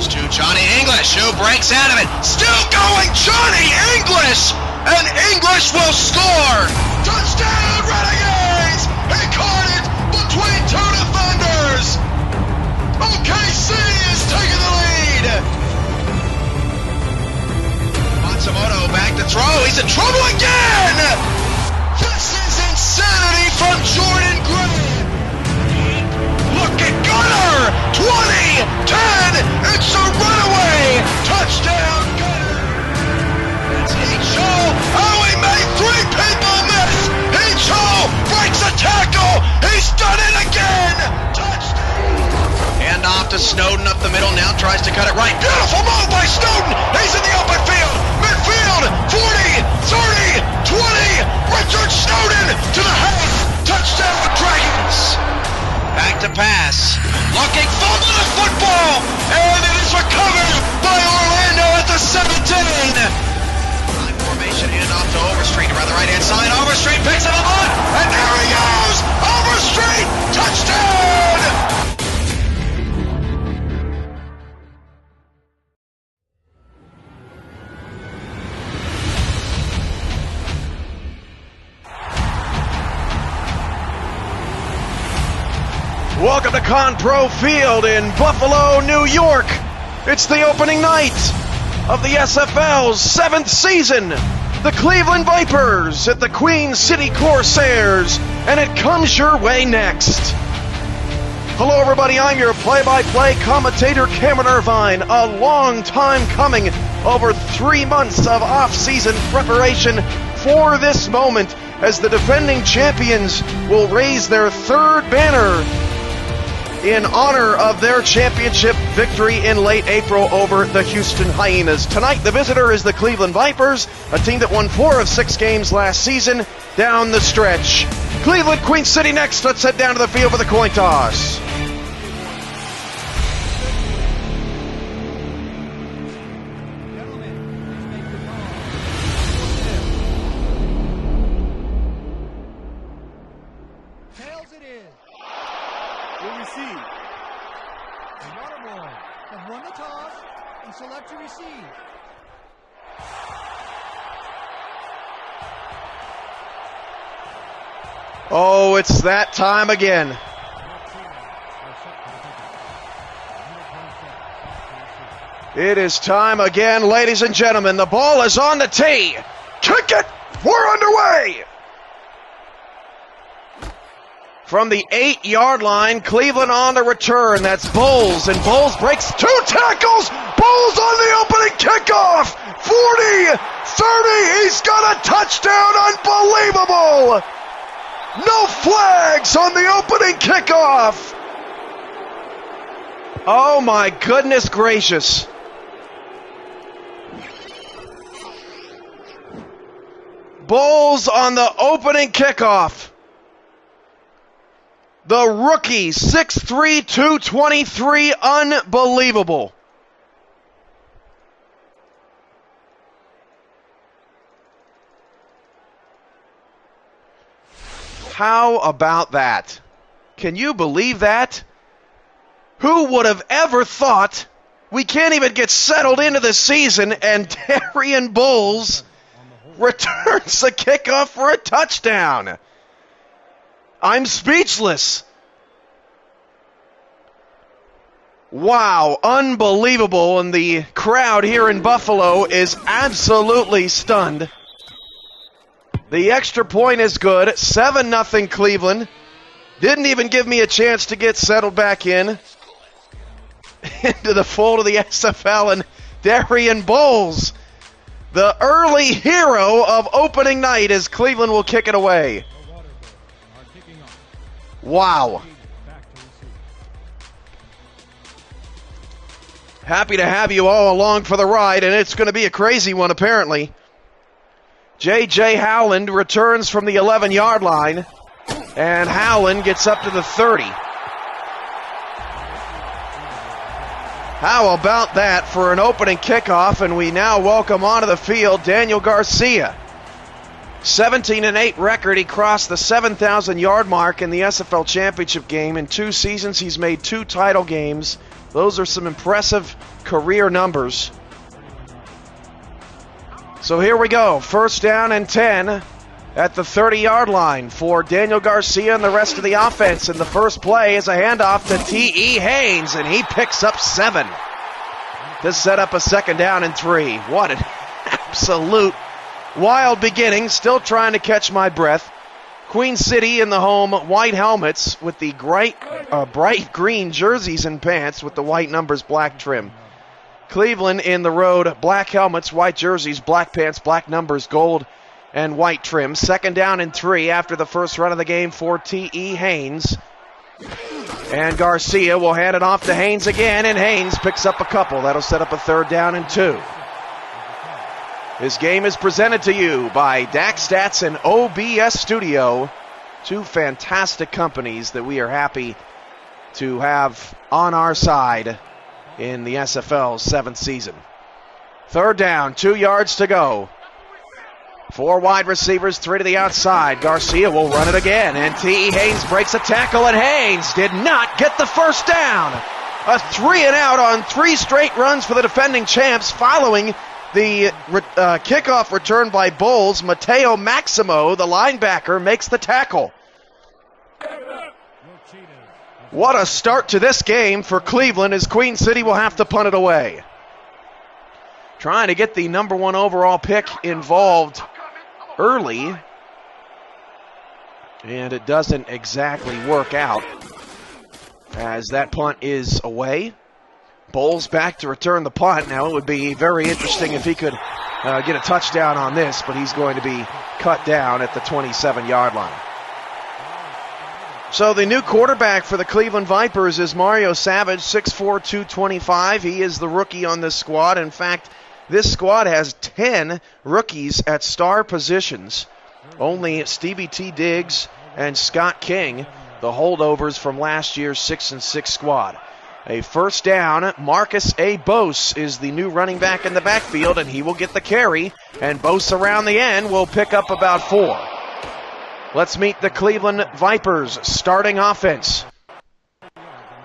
goes to Johnny English, who breaks out of it. Still going, Johnny English! And English will score! Touchdown, Renegades! He caught it between two defenders! OKC is taking the lead! Matsumoto back to throw. He's in trouble again! This is insanity from Jordan Gray! Look at Gunner! 20, 10, it's a runaway! Touchdown, Gunner! That's H.O. Oh, he made three people miss! H.O. breaks a tackle! He's done it again! Touchdown! Hand off to Snowden up the middle, now tries to cut it right. Beautiful move by Snowden! He's in the open field! Midfield! 40, 30, 20! Richard Snowden to the half! Touchdown, Dragons! Back to pass. Looking for the football! And it is recovered by Orlando at the 17! Line formation, hand off to Overstreet around the right-hand side. Overstreet picks it up on, and there he goes! Overstreet! Touchdown! Welcome to Con-Pro Field in Buffalo, New York. It's the opening night of the SFL's 7th season. The Cleveland Vipers at the Queen City Corsairs, and it comes your way next. Hello everybody, I'm your play-by-play commentator, Cameron Irvine. A long time coming, over 3 months of off-season preparation for this moment as the defending champions will raise their third banner in honor of their championship victory in late April over the Houston Hyenas. Tonight, the visitor is the Cleveland Vipers, a team that won 4 of 6 games last season down the stretch. Cleveland, Queen City next. Let's head down to the field for the coin toss. Oh, it's that time again. It is time again, ladies and gentlemen. The ball is on the tee. Kick it! We're underway! From the 8-yard line, Cleveland on the return. That's Bowles, and Bowles breaks 2 tackles. Bowles on the opening kickoff. 40, 30, he's got a touchdown. Unbelievable! No flags on the opening kickoff. Oh my goodness gracious. Bowles on the opening kickoff. The rookie, 6'3", 223, unbelievable. How about that? Can you believe that? Who would have ever thought we can't even get settled into the season and Darian Bowles returns the kickoff for a touchdown? I'm speechless. Wow, unbelievable, and the crowd here in Buffalo is absolutely stunned. The extra point is good. 7-0 Cleveland. Didn't even give me a chance to get settled back into the fold of the SFL, and Darian Bowles, the early hero of opening night, as Cleveland will kick it away. Wow. Happy to have you all along for the ride, and it's going to be a crazy one apparently. J.J. Howland returns from the 11-yard line, and Howland gets up to the 30. How about that for an opening kickoff, and we now welcome onto the field Daniel Garcia. 17-8 record. He crossed the 7,000-yard mark in the SFL championship game. In 2 seasons, he's made 2 title games, Those are some impressive career numbers. So here we go. First down and 10 at the 30-yard line for Daniel Garcia and the rest of the offense. And the first play is a handoff to T.E. Haynes, and he picks up 7 to set up a second down and 3. What an absolute wild beginning. Still trying to catch my breath. Queen City in the home white helmets with the bright green jerseys and pants with the white numbers, black trim. Cleveland in the road, black helmets, white jerseys, black pants, black numbers, gold and white trim. Second down and 3 after the first run of the game for T.E. Haynes. And Garcia will hand it off to Haynes again, and Haynes picks up a couple. That'll set up a third down and 2. This game is presented to you by DAC Stats and OBS Studio, 2 fantastic companies that we are happy to have on our side in the SFL's 7th season. Third down, 2 yards to go. 4 wide receivers, 3 to the outside. Garcia will run it again, and T.E. Haynes breaks a tackle, and Haynes did not get the first down. A 3 and out on 3 straight runs for the defending champs following the kickoff return by Bowles. Mateo Maximo, the linebacker, makes the tackle. What a start to this game for Cleveland, as Queen City will have to punt it away. Trying to get the number 1 overall pick involved early, and it doesn't exactly work out as that punt is away. Bowles back to return the punt. Now it would be very interesting if he could get a touchdown on this, but he's going to be cut down at the 27-yard line. So the new quarterback for the Cleveland Vipers is Mario Savage, 6'4", 225. He is the rookie on this squad. In fact, this squad has 10 rookies at star positions. Only Stevie T. Diggs and Scott King, the holdovers from last year's 6-6 squad. A first down, Marcus A. Bose is the new running back in the backfield, and he will get the carry, and Bose around the end will pick up about 4. Let's meet the Cleveland Vipers starting offense.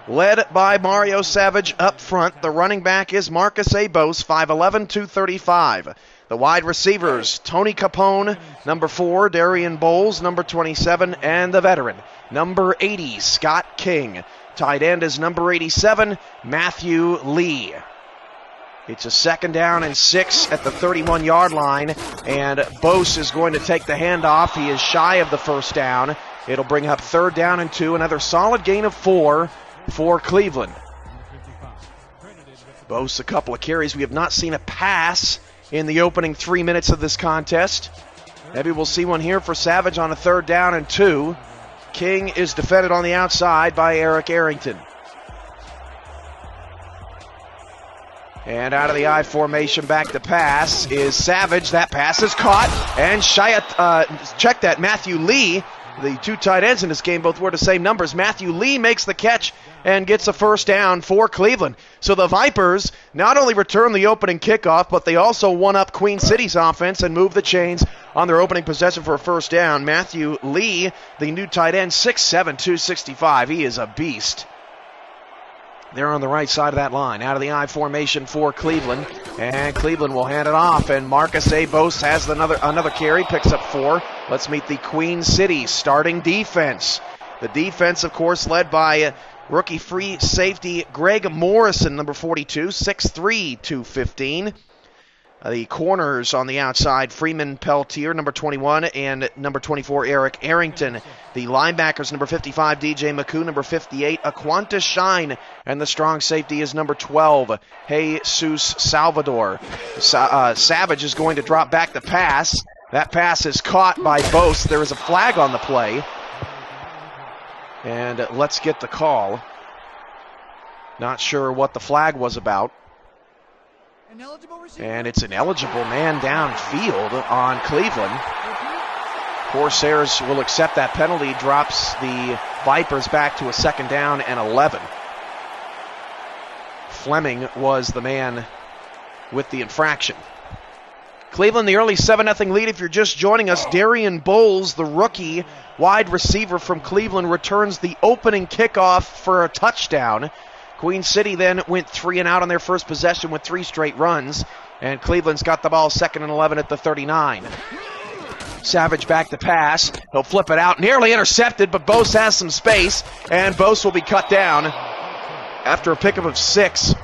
Led by Mario Savage up front, the running back is Marcus A. Bose, 5'11", 235. The wide receivers, Tony Capone, number 4, Darian Bowles, number 27, and the veteran, number 80, Scott King. Tight end is number 87, Matthew Lee. It's a second down and 6 at the 31-yard line, and Bose is going to take the handoff. He is shy of the first down. It'll bring up third down and 2, another solid gain of 4 for Cleveland. Bose a couple of carries. We have not seen a pass in the opening 3 minutes of this contest. Maybe we'll see one here for Savage on a third down and 2. King is defended on the outside by Eric Arrington. And out of the I formation, back to pass is Savage. That pass is caught. And check that, Matthew Lee, the 2 tight ends in this game, both were the same numbers. Matthew Lee makes the catch and gets a first down for Cleveland. So the Vipers not only return the opening kickoff, but they also won up Queen City's offense and moved the chains on their opening possession for a first down. Matthew Lee, the new tight end, 6'7", 265. He is a beast. They're on the right side of that line. Out of the I formation for Cleveland. And Cleveland will hand it off. And Marcus A. Bose has another carry, picks up 4. Let's meet the Queen City starting defense. The defense, of course, led by rookie free safety Greg Morrison, number 42, 6'3", 215. The corners on the outside, Freeman Peltier, number 21, and number 24, Eric Arrington. The linebackers, number 55, DJ McCoo, number 58, Aquanta Shine, and the strong safety is number 12, Jesus Salvador. Savage is going to drop back the pass. That pass is caught by Bose. There is a flag on the play. And let's get the call. Not sure what the flag was about. And it's an eligible man downfield on Cleveland. Corsairs will accept that penalty, drops the Vipers back to a second down and 11. Fleming was the man with the infraction. Cleveland, the early 7-0 lead. If you're just joining us, Darian Bowles, the rookie wide receiver from Cleveland, returns the opening kickoff for a touchdown. Queen City then went 3 and out on their first possession with 3 straight runs, and Cleveland's got the ball 2nd and 11 at the 39. Savage back to pass. He'll flip it out. Nearly intercepted, but Bose has some space, and Bose will be cut down after a pickup of 6.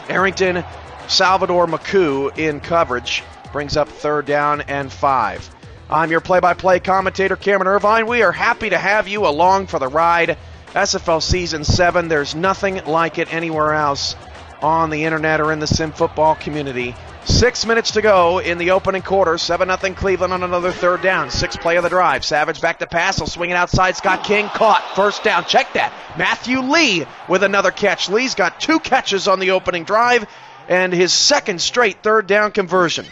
Arrington, Salvador McCoo in coverage. Brings up 3rd down and 5. I'm your play-by-play commentator, Cameron Irvine. We are happy to have you along for the ride. SFL Season 7, there's nothing like it anywhere else on the internet or in the sim football community. 6 minutes to go in the opening quarter. 7-0 Cleveland on another 3rd down. 6th play of the drive. Savage back to pass. He'll swing it outside. Scott King caught. 1st down. Check that. Matthew Lee with another catch. Lee's got 2 catches on the opening drive and his 2nd straight 3rd down conversion.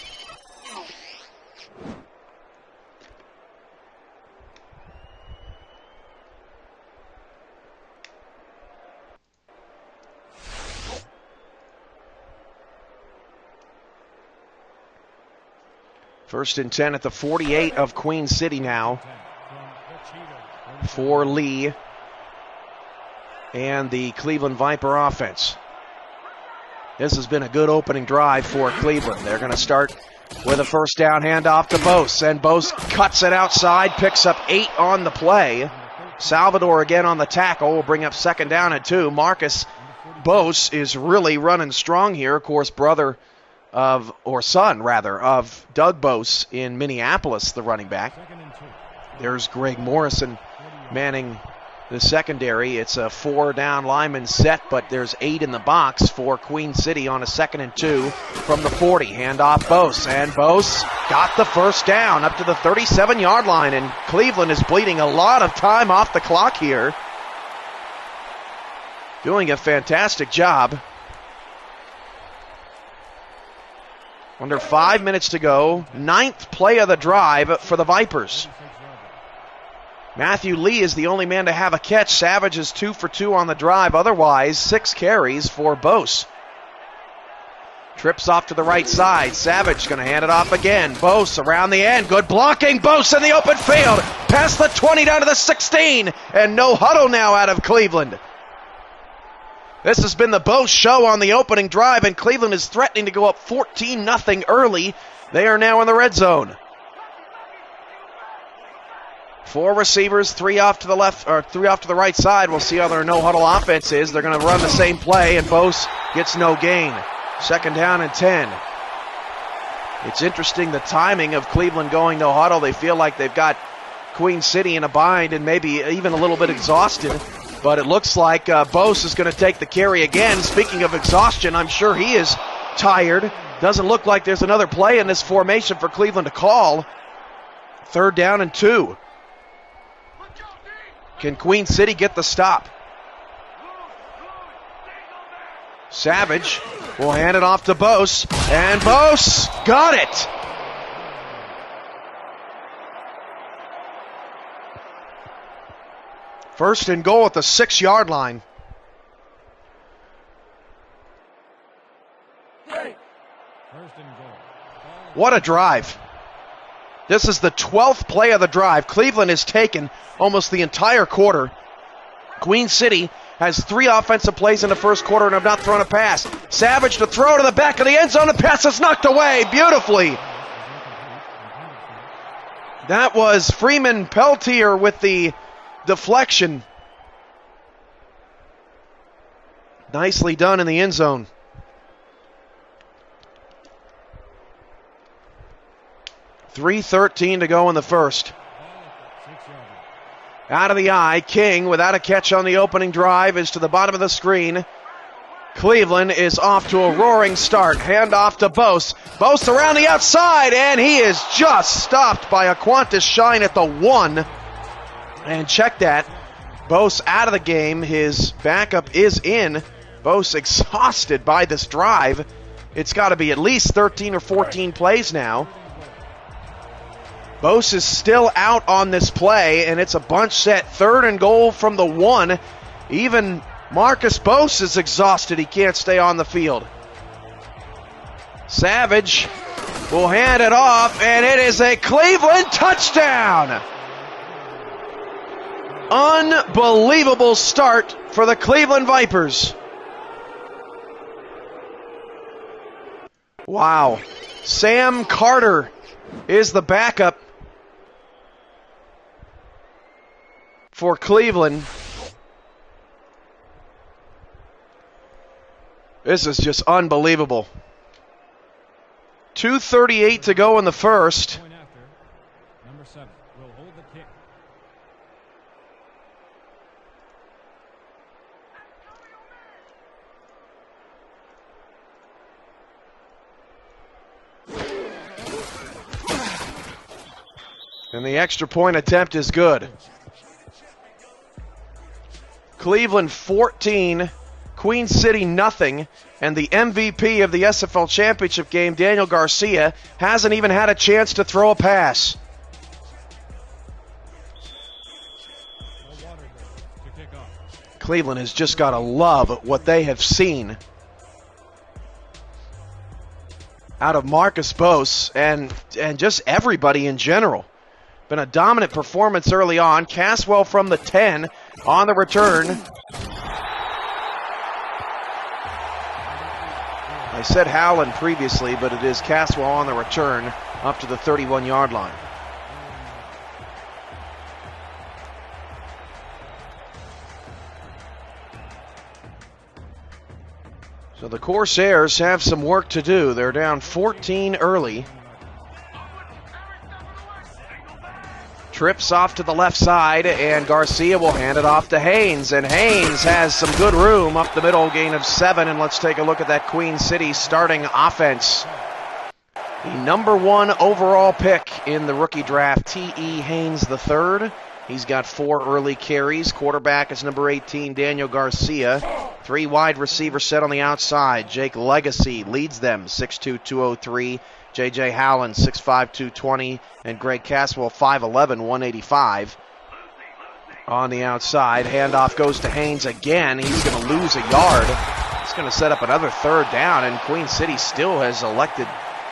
First and 10 at the 48 of Queen City now for Lee and the Cleveland Viper offense. This has been a good opening drive for Cleveland. They're going to start with a 1st down handoff to Bose, and Bose cuts it outside, picks up 8 on the play. Salvador again on the tackle will bring up 2nd down and 2. Marcus Bose is really running strong here. Of course, son of Doug Bose in Minneapolis, the running back. There's Greg Morrison manning the secondary. It's a 4-down lineman set, but there's 8 in the box for Queen City on a 2nd and 2 from the 40. Handoff Bose, and Bose got the 1st down up to the 37-yard line, and Cleveland is bleeding a lot of time off the clock here. Doing a fantastic job. Under 5 minutes to go. 9th play of the drive for the Vipers. Matthew Lee is the only man to have a catch. Savage is 2 for 2 on the drive. Otherwise, 6 carries for Bose. Trips off to the right side. Savage going to hand it off again. Bose around the end. Good blocking. Bose in the open field. Past the 20 down to the 16. And no huddle now out of Cleveland. This has been the Bose show on the opening drive, and Cleveland is threatening to go up 14-0 early. They are now in the red zone. 4 receivers, 3 off to the left, or 3 off to the right side. We'll see how their no-huddle offense is. They're going to run the same play, and Bose gets no gain. 2nd down and 10. It's interesting the timing of Cleveland going no huddle. They feel like they've got Queen City in a bind and maybe even a little bit exhausted. But it looks like Bose is going to take the carry again. Speaking of exhaustion, I'm sure he is tired. Doesn't look like there's another play in this formation for Cleveland to call. 3rd down and 2. Can Queen City get the stop? Savage will hand it off to Bose, and Bose got it. First and goal at the 6-yard line. What a drive. This is the 12th play of the drive. Cleveland has taken almost the entire quarter. Queen City has 3 offensive plays in the first quarter and have not thrown a pass. Savage to throw to the back of the end zone. The pass is knocked away beautifully. That was Freeman Peltier with the deflection. Nicely done in the end zone. .313 to go in the first. Out of the eye, King without a catch on the opening drive is to the bottom of the screen. Cleveland is off to a roaring start. Hand off to Bose. Bose around the outside, and he is just stopped by a Qantas Shine at the 1. And check that. Bose out of the game. His backup is in. Bose exhausted by this drive. It's got to be at least 13 or 14 plays now. Bose is still out on this play, and it's a bunch set. 3rd and goal from the 1. Even Marcus Bose is exhausted. He can't stay on the field. Savage will hand it off, and it is a Cleveland touchdown. Unbelievable start for the Cleveland Vipers. Wow. Sam Carter is the backup for Cleveland. This is just unbelievable. 2:38 to go in the first. Number 7 will hold the kick. And the extra point attempt is good. Cleveland 14, Queen City nothing, and the MVP of the SFL Championship game, Daniel Garcia, hasn't even had a chance to throw a pass. Cleveland has just got to love what they have seen out of Marcus Bose and just everybody in general. Been a dominant performance early on. Caswell from the 10 on the return. I said Howland previously, but it is Caswell on the return up to the 31-yard line. So the Corsairs have some work to do. They're down 14 early. Trips off to the left side, and Garcia will hand it off to Haynes. And Haynes has some good room up the middle, gain of 7. And let's take a look at that Queen City starting offense. The number 1 overall pick in the rookie draft, T.E. Haynes III. He's got 4 early carries. Quarterback is number 18, Daniel Garcia. 3 wide receivers set on the outside. Jake Legacy leads them, 6'2", 203. J.J. Howland, 6'5", 220. And Greg Caswell, 5'11", 185. On the outside, handoff goes to Haynes again. He's going to lose a yard. He's going to set up another 3rd down, and Queen City still has elected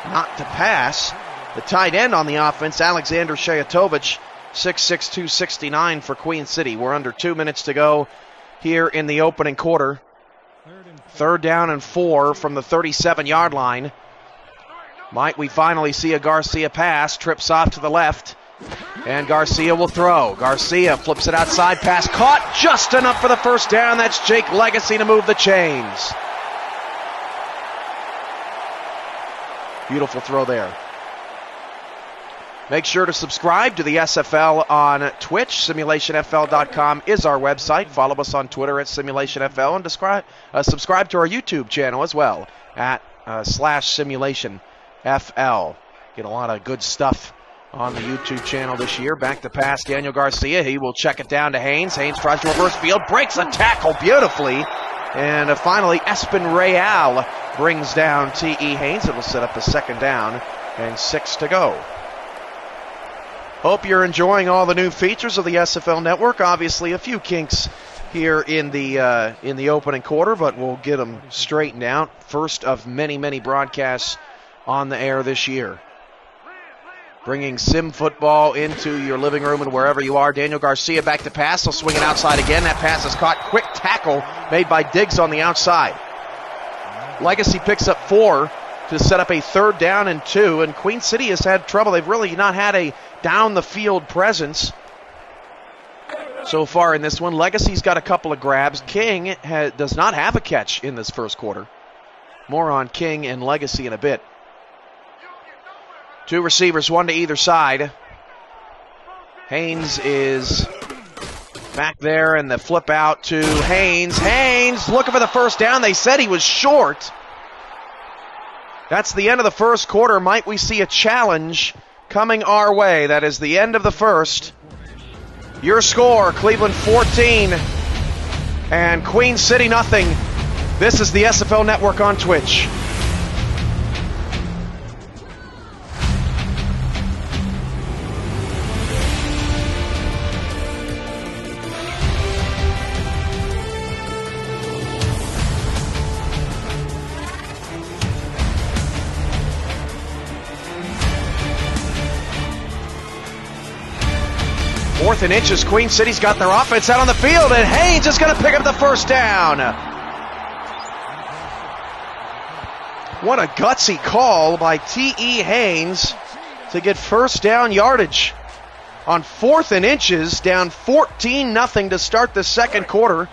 not to pass. The tight end on the offense, Alexander Shayatovich, 6'6", 269 for Queen City. We're under 2 minutes to go here in the opening quarter. 3rd down and 4 from the 37-yard line. Might we finally see a Garcia pass? Trips off to the left, and Garcia will throw. Garcia flips it outside, pass caught just enough for the 1st down. That's Jake Legacy to move the chains. Beautiful throw there. Make sure to subscribe to the SFL on Twitch. SimulationFL.com is our website. Follow us on Twitter at SimulationFL, and subscribe to our YouTube channel as well at /SimulationFL. Get a lot of good stuff on the YouTube channel this year. Back to pass, Daniel Garcia. He will check it down to Haynes. Haynes tries to reverse field, breaks a tackle beautifully. And finally, Espen Real brings down T.E. Haynes. It will set up a 2nd down and 6 to go. Hope you're enjoying all the new features of the SFL network. Obviously, a few kinks here in the opening quarter, but we'll get them straightened out. First of many, many broadcasts on the air this year. Bringing sim football into your living room and wherever you are. Daniel Garcia back to pass. He'll swing it outside again. That pass is caught. Quick tackle made by Diggs on the outside. Legacy picks up 4 to set up a 3rd down and 2. And Queen City has had trouble. They've really not had a down-the-field presence so far in this one. Legacy's got a couple of grabs. King does not have a catch in this first quarter. More on King and Legacy in a bit. 2 receivers, 1 to either side. Haynes is back there, and the flip out to Haynes. Haynes looking for the 1st down. They said he was short. That's the end of the first quarter. Might we see a challenge coming our way? That is the end of the first. Your score, Cleveland 14 and Queen City nothing. This is the SFL Network on Twitch. Fourth and inches, Queen City's got their offense out on the field, and Haynes is going to pick up the 1st down. What a gutsy call by T.E. Haynes to get first down yardage on 4th and inches, down 14-0 to start the second quarter.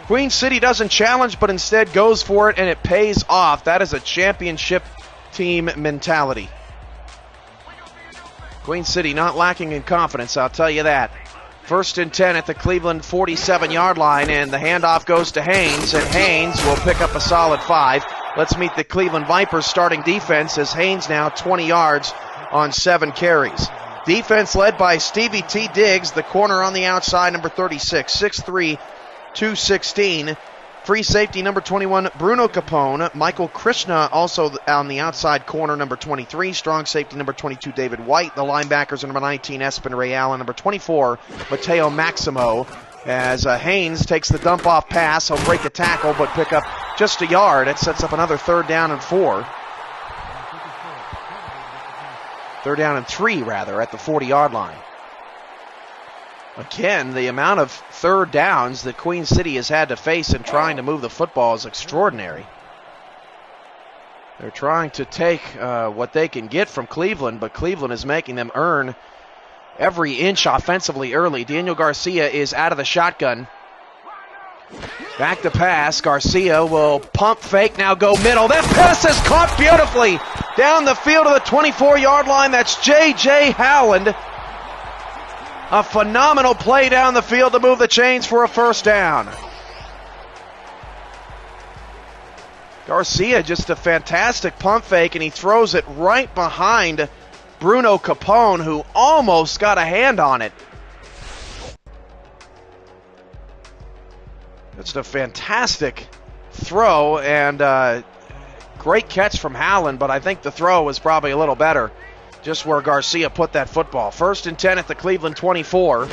Queen City doesn't challenge, but instead goes for it, and it pays off. That is a championship team mentality. Queen City not lacking in confidence, I'll tell you that. 1st and 10 at the Cleveland 47-yard line, and the handoff goes to Haynes, and Haynes will pick up a solid 5. Let's meet the Cleveland Vipers starting defense, as Haynes now 20 yards on 7 carries. Defense led by Stevie T. Diggs, the corner on the outside, number 36, 6'3", 216. Free safety, number 21, Bruno Capone. Michael Krishna also on the outside corner, number 23. Strong safety, number 22, David White. The linebackers are number 19, Espen Ray Allen. Number 24, Mateo Maximo. As Haynes takes the dump-off pass, he'll break a tackle but pick up just a yard. It sets up another 3rd down and 4. 3rd down and 3, rather, at the 40-yard line. Again, the amount of 3rd downs that Queen City has had to face in trying to move the football is extraordinary. They're trying to take what they can get from Cleveland, but Cleveland is making them earn every inch offensively early. Daniel Garcia is out of the shotgun. Back to pass. Garcia will pump fake, now go middle. That pass is caught beautifully down the field to the 24-yard line. That's J.J. Howland. A phenomenal play down the field to move the chains for a 1st down. Garcia just a fantastic pump fake, and he throws it right behind Bruno Capone, who almost got a hand on it. Just a fantastic throw, and great catch from Howland, but I think the throw was probably a little better. Just where Garcia put that football. 1st and 10 at the Cleveland 24.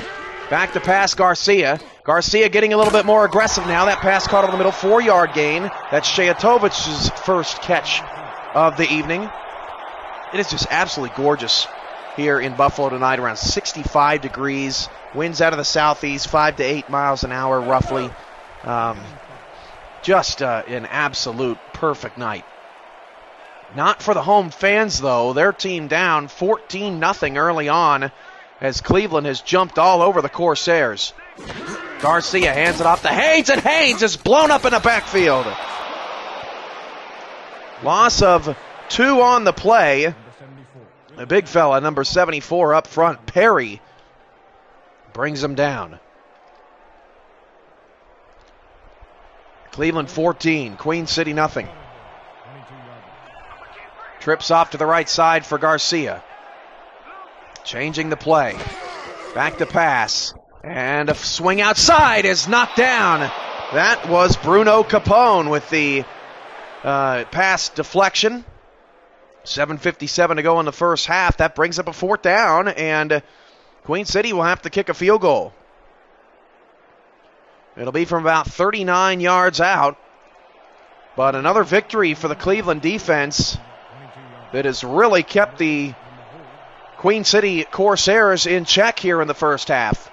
Back to pass, Garcia. Garcia getting a little bit more aggressive now. That pass caught on the middle, 4-yard gain. That's Shajatovic's first catch of the evening. It is just absolutely gorgeous here in Buffalo tonight. Around 65 degrees. Winds out of the southeast, 5 to 8 miles an hour roughly. Just an absolute perfect night. Not for the home fans, though. Their team down 14-0 early on as Cleveland has jumped all over the Corsairs. Garcia hands it off to Haynes, and Haynes is blown up in the backfield. Loss of 2 on the play. The big fella, number 74 up front, Perry, brings him down. Cleveland 14, Queen City nothing. Trips off to the right side for Garcia. Changing the play. Back to pass. And a swing outside is knocked down. That was Bruno Capone with the pass deflection. 7:57 to go in the first half. That brings up a 4th down, and Queen City will have to kick a field goal. It'll be from about 39 yards out. But another victory for the Cleveland defense that has really kept the Queen City Corsairs in check here in the first half.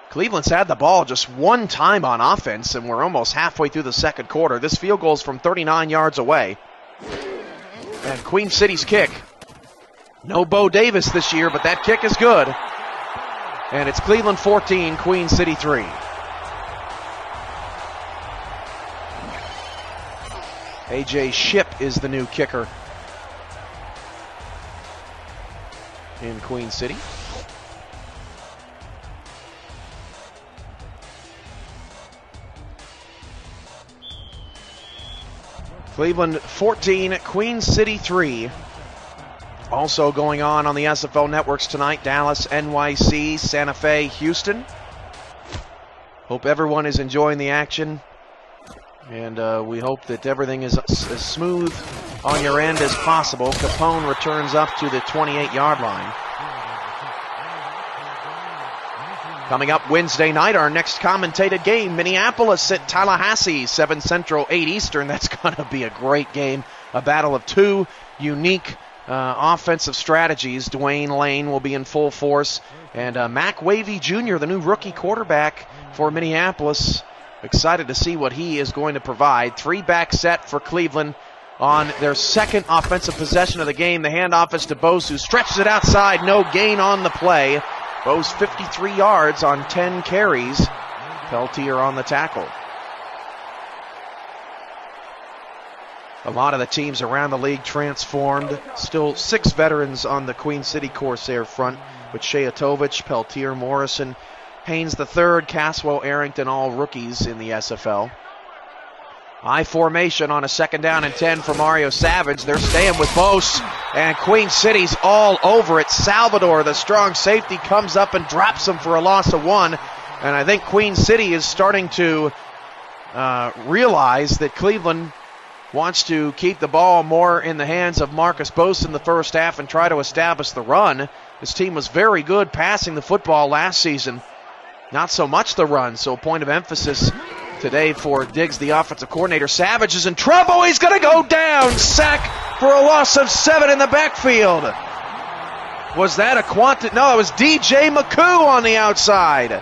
Cleveland's had the ball just 1 time on offense, and we're almost halfway through the second quarter. This field goal is from 39 yards away. And Queen City's kick. No Bo Davis this year, but that kick is good. And it's Cleveland 14, Queen City 3. A.J. Shipp is the new kicker in Queen City. Cleveland 14, Queen City 3. Also going on the SFL networks tonight, Dallas, NYC, Santa Fe, Houston. Hope everyone is enjoying the action. And we hope that everything is as smooth on your end as possible. Capone returns up to the 28-yard line. Coming up Wednesday night, our next commentated game, Minneapolis at Tallahassee, 7 Central, 8 Eastern. That's going to be a great game. A battle of 2 unique offensive strategies. Dwayne Lane will be in full force. And Mac Wavy Jr., the new rookie quarterback for Minneapolis, Excited to see what he is going to provide. 3-back set for Cleveland on their second offensive possession of the game. The handoff is to Bose, who stretches it outside. No gain on the play. Bose 53 yards on 10 carries. Peltier on the tackle. A lot of the teams around the league transformed. Still 6 veterans on the Queen City Corsair front, with Shayatovich, Peltier, Morrison, Haynes III, Caswell, Arrington, all rookies in the SFL. I formation on a 2nd down and 10 for Mario Savage. They're staying with Bose, and Queen City's all over it. Salvador, the strong safety, comes up and drops him for a loss of 1. And I think Queen City is starting to realize that Cleveland wants to keep the ball more in the hands of Marcus Bose in the first half and try to establish the run. This team was very good passing the football last season. Not so much the run, so a point of emphasis today for Diggs, the offensive coordinator. Savage is in trouble. He's going to go down. Sack for a loss of 7 in the backfield. Was that a quantity? No, it was DJ McCoo on the outside.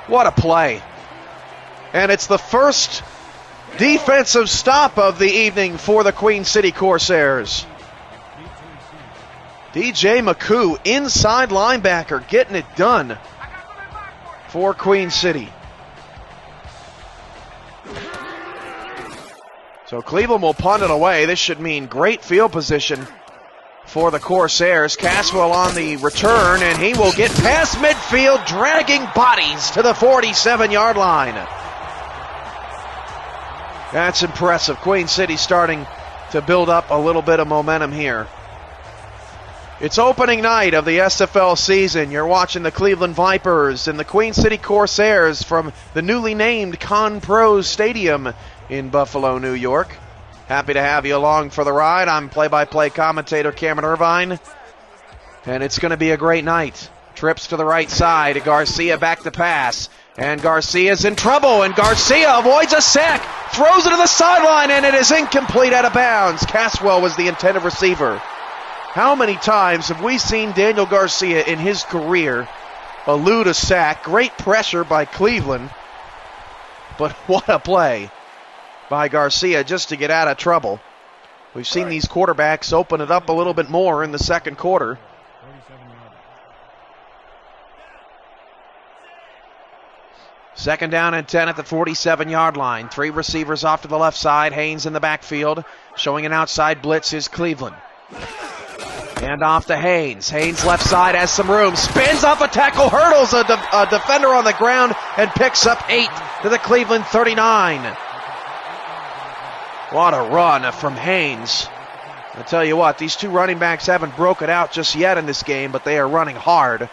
What a play. And it's the first defensive stop of the evening for the Queen City Corsairs. DJ McCoo, inside linebacker, getting it done for Queen City. So Cleveland will punt it away. This should mean great field position for the Corsairs. Caswell on the return, and he will get past midfield, dragging bodies to the 47-yard line. That's impressive. Queen City starting to build up a little bit of momentum here. It's opening night of the SFL season. You're watching the Cleveland Vipers and the Queen City Corsairs from the newly named ConPros Stadium in Buffalo, New York. Happy to have you along for the ride. I'm play-by-play commentator Cameron Irvine, and it's going to be a great night. Trips to the right side. Garcia back to pass, and Garcia's in trouble, and Garcia avoids a sack, throws it to the sideline, and it is incomplete, out of bounds. Caswell was the intended receiver. How many times have we seen Daniel Garcia in his career elude a sack? Great pressure by Cleveland, but what a play by Garcia just to get out of trouble. We've seen these quarterbacks open it up a little bit more in the second quarter. Second down and 10 at the 47-yard line. 3 receivers off to the left side. Haynes in the backfield. Showing an outside blitz is Cleveland. And off to Haynes. Haynes left side has some room. Spins off a tackle, hurdles a defender on the ground, and picks up 8 to the Cleveland 39. What a run from Haynes. I tell you what, these 2 running backs haven't broken out just yet in this game, but they are running hard.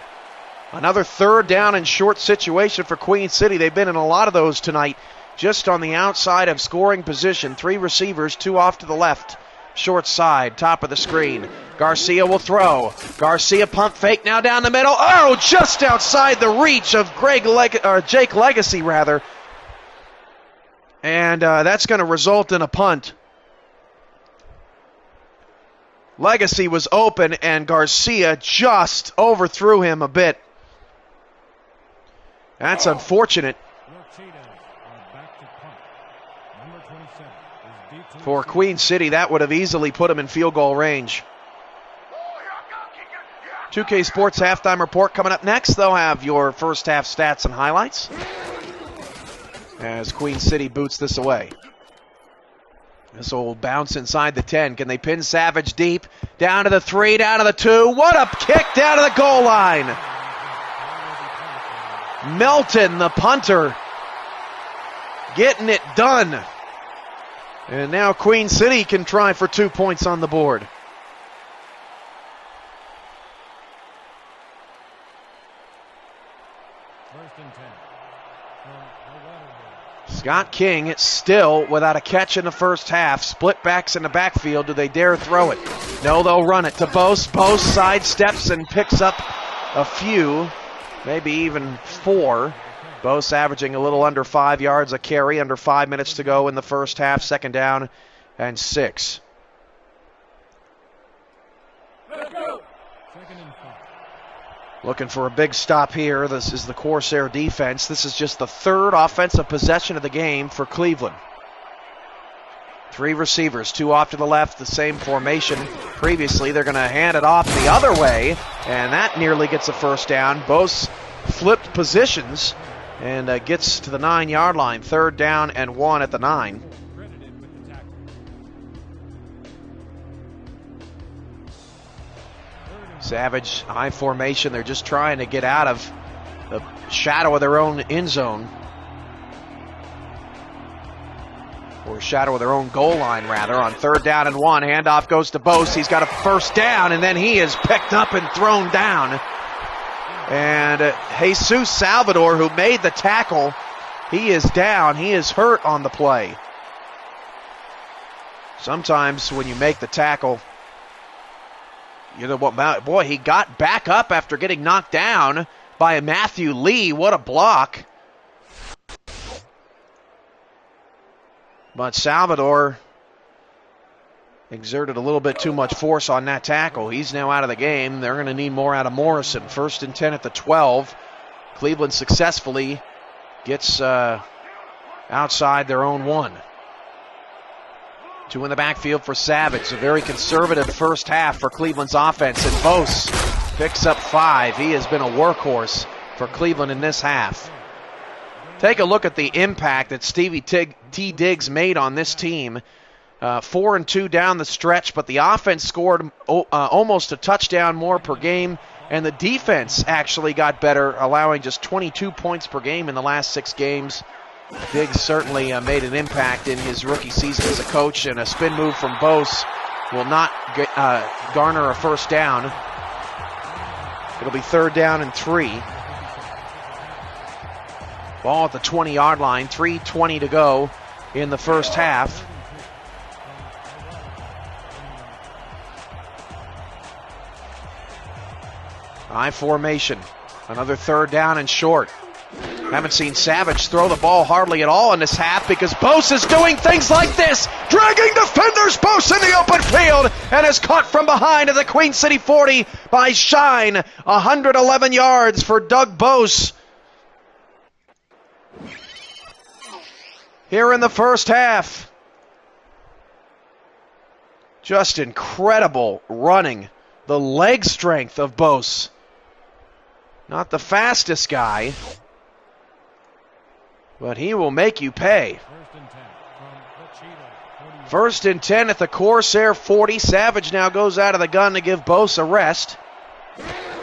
Another 3rd down and short situation for Queen City. They've been in a lot of those tonight, just on the outside of scoring position. 3 receivers, 2 off to the left. Short side, top of the screen. Garcia will throw. Garcia pump fake now down the middle. Oh, just outside the reach of Jake Legacy, rather. And that's going to result in a punt. Legacy was open, and Garcia just overthrew him a bit. That's unfortunate for Queen City. That would have easily put him in field goal range. 2K Sports halftime report coming up next. They'll have your first half stats and highlights as Queen City boots this away. This will bounce inside the 10. Can they pin Savage deep? Down to the 3, down to the 2. What a kick down to the goal line. Melton, the punter, getting it done. And now Queen City can try for 2 points on the board. Scott King still without a catch in the first half. Split backs in the backfield. Do they dare throw it? No, they'll run it to Bose. Bose sidesteps and picks up a few, maybe even 4. Bose averaging a little under 5 yards a carry, under 5 minutes to go in the first half. 2nd down and 6. Looking for a big stop here. This is the Corsair defense. This is just the third offensive possession of the game for Cleveland. 3 receivers, 2 off to the left, the same formation previously. They're going to hand it off the other way, and that nearly gets a first down. Bose flipped positions and gets to the 9-yard line. 3rd down and 1 at the 9. Savage, high formation. They're just trying to get out of the shadow of their own end zone. Or shadow of their own goal line, rather. On 3rd down and 1, handoff goes to Bose. He's got a first down, and then he is picked up and thrown down. And Jesus Salvador, who made the tackle, he is down. He is hurt on the play. Sometimes when you make the tackle, you know what, boy, he got back up after getting knocked down by Matthew Lee. What a block. But Salvador exerted a little bit too much force on that tackle. He's now out of the game. They're going to need more out of Morrison. 1st and 10 at the 12. Cleveland successfully gets outside their own 1. 2 in the backfield for Savage. A very conservative first half for Cleveland's offense. And Bose picks up 5. He has been a workhorse for Cleveland in this half. Take a look at the impact that Stevie T. Diggs made on this team. 4 and 2 down the stretch, but the offense scored almost a touchdown more per game, and the defense actually got better, allowing just 22 points per game in the last 6 games. Diggs certainly made an impact in his rookie season as a coach, and a spin move from Bose will not garner a first down. It'll be 3rd down and 3. Ball at the 20-yard line, 3:20 to go in the first half. High formation, another 3rd down and short. Haven't seen Savage throw the ball hardly at all in this half because Bose is doing things like this, dragging defenders. Bose in the open field and is caught from behind at the Queen City 40 by Shine. 111 yards for Doug Bose. Here in the first half. Just incredible running. The leg strength of Bose. Not the fastest guy, but he will make you pay. 1st and 10 at the Corsair 40. Savage now goes out of the gun to give Bose a rest.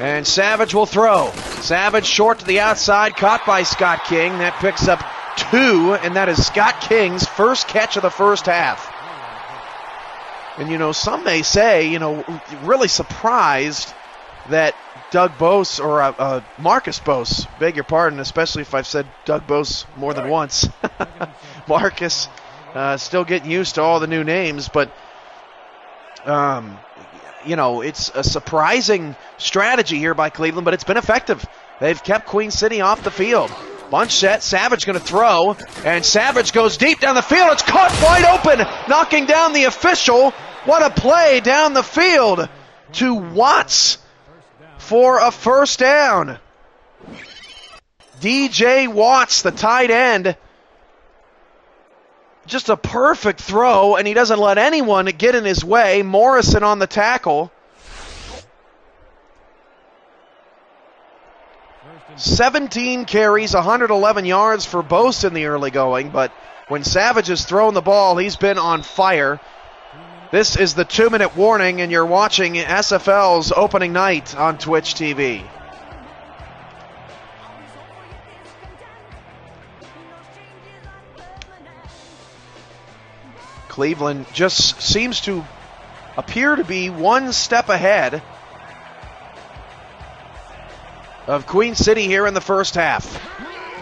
And Savage will throw. Savage short to the outside, caught by Scott King. That picks up 2, and that is Scott King's first catch of the first half. And, you know, some may say, you know, really surprised that Doug Bose, or Marcus Bose, beg your pardon, especially if I've said Doug Bose more than once. Marcus, still getting used to all the new names, but, you know, it's a surprising strategy here by Cleveland, but it's been effective. They've kept Queen City off the field. Bunch set, Savage going to throw, and Savage goes deep down the field. It's caught wide open, knocking down the official. What a play down the field to Watts for a first down. DJ Watts, the tight end. Just a perfect throw, and he doesn't let anyone get in his way. Morrison on the tackle. 17 carries, 111 yards for Bose in the early going, but when Savage has thrown the ball, he's been on fire. This is the 2-minute warning, and you're watching SFL's opening night on Twitch TV. Cleveland just seems to appear to be one step ahead of Queen City here in the first half.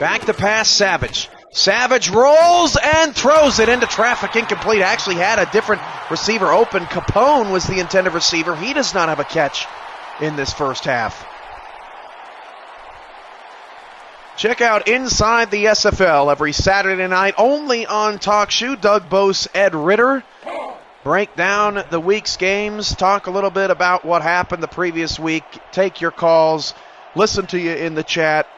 Back to pass, Savage. Savage rolls and throws it into traffic, incomplete. Actually had a different receiver open. Capone was the intended receiver. He does not have a catch in this first half. Check out Inside the SFL every Saturday night, only on TalkShoe. Doug Bose, Ed Ritter break down the week's games, talk a little bit about what happened the previous week, take your calls. listen to you in the chat.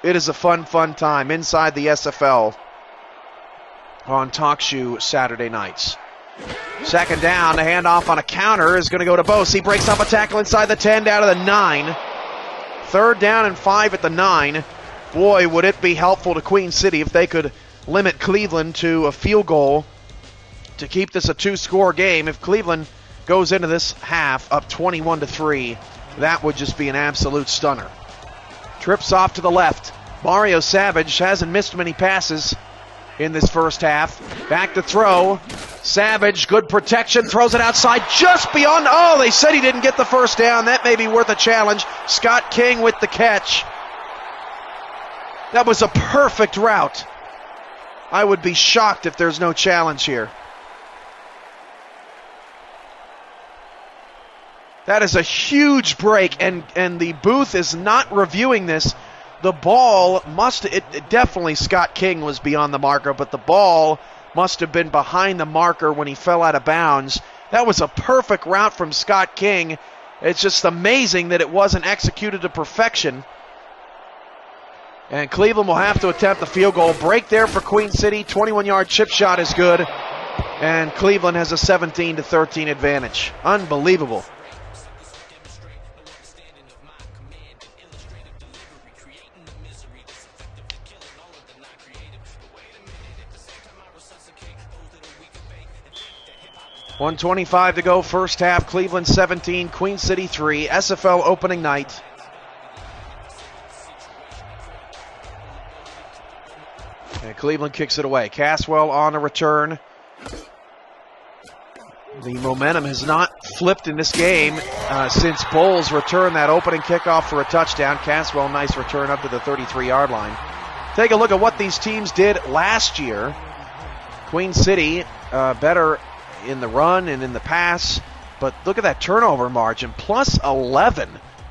It is a fun time inside the SFL on TalkShoe Saturday nights. Second down, the handoff on a counter is going to go to Bose. He breaks off a tackle inside the 10 down to the 9. Third down and 5 at the 9. Boy, would it be helpful to Queen City if they could limit Cleveland to a field goal to keep this a 2-score game. If Cleveland goes into this half up 21-3, that would just be an absolute stunner. Trips off to the left. Mario Savage hasn't missed many passes in this first half. Back to throw. Savage, good protection, throws it outside just beyond. Oh, they said he didn't get the first down. That may be worth a challenge. Scott King with the catch. That was a perfect route. I would be shocked if there's no challenge here. That is a huge break, and the booth is not reviewing this. The ball it definitely Scott King was beyond the marker, but the ball must have been behind the marker when he fell out of bounds. That was a perfect route from Scott King. It's just amazing that it wasn't executed to perfection. And Cleveland will have to attempt the field goal. Break there for Queen City. 21-yard chip shot is good. And Cleveland has a 17-13 advantage. Unbelievable. .125 to go, first half. Cleveland 17, Queen City 3. SFL opening night. And Cleveland kicks it away. Caswell on a return. The momentum has not flipped in this game since Bowles returned that opening kickoff for a touchdown. Caswell, nice return up to the 33-yard line. Take a look at what these teams did last year. Queen City better in the run and in the pass, but look at that turnover margin, plus 11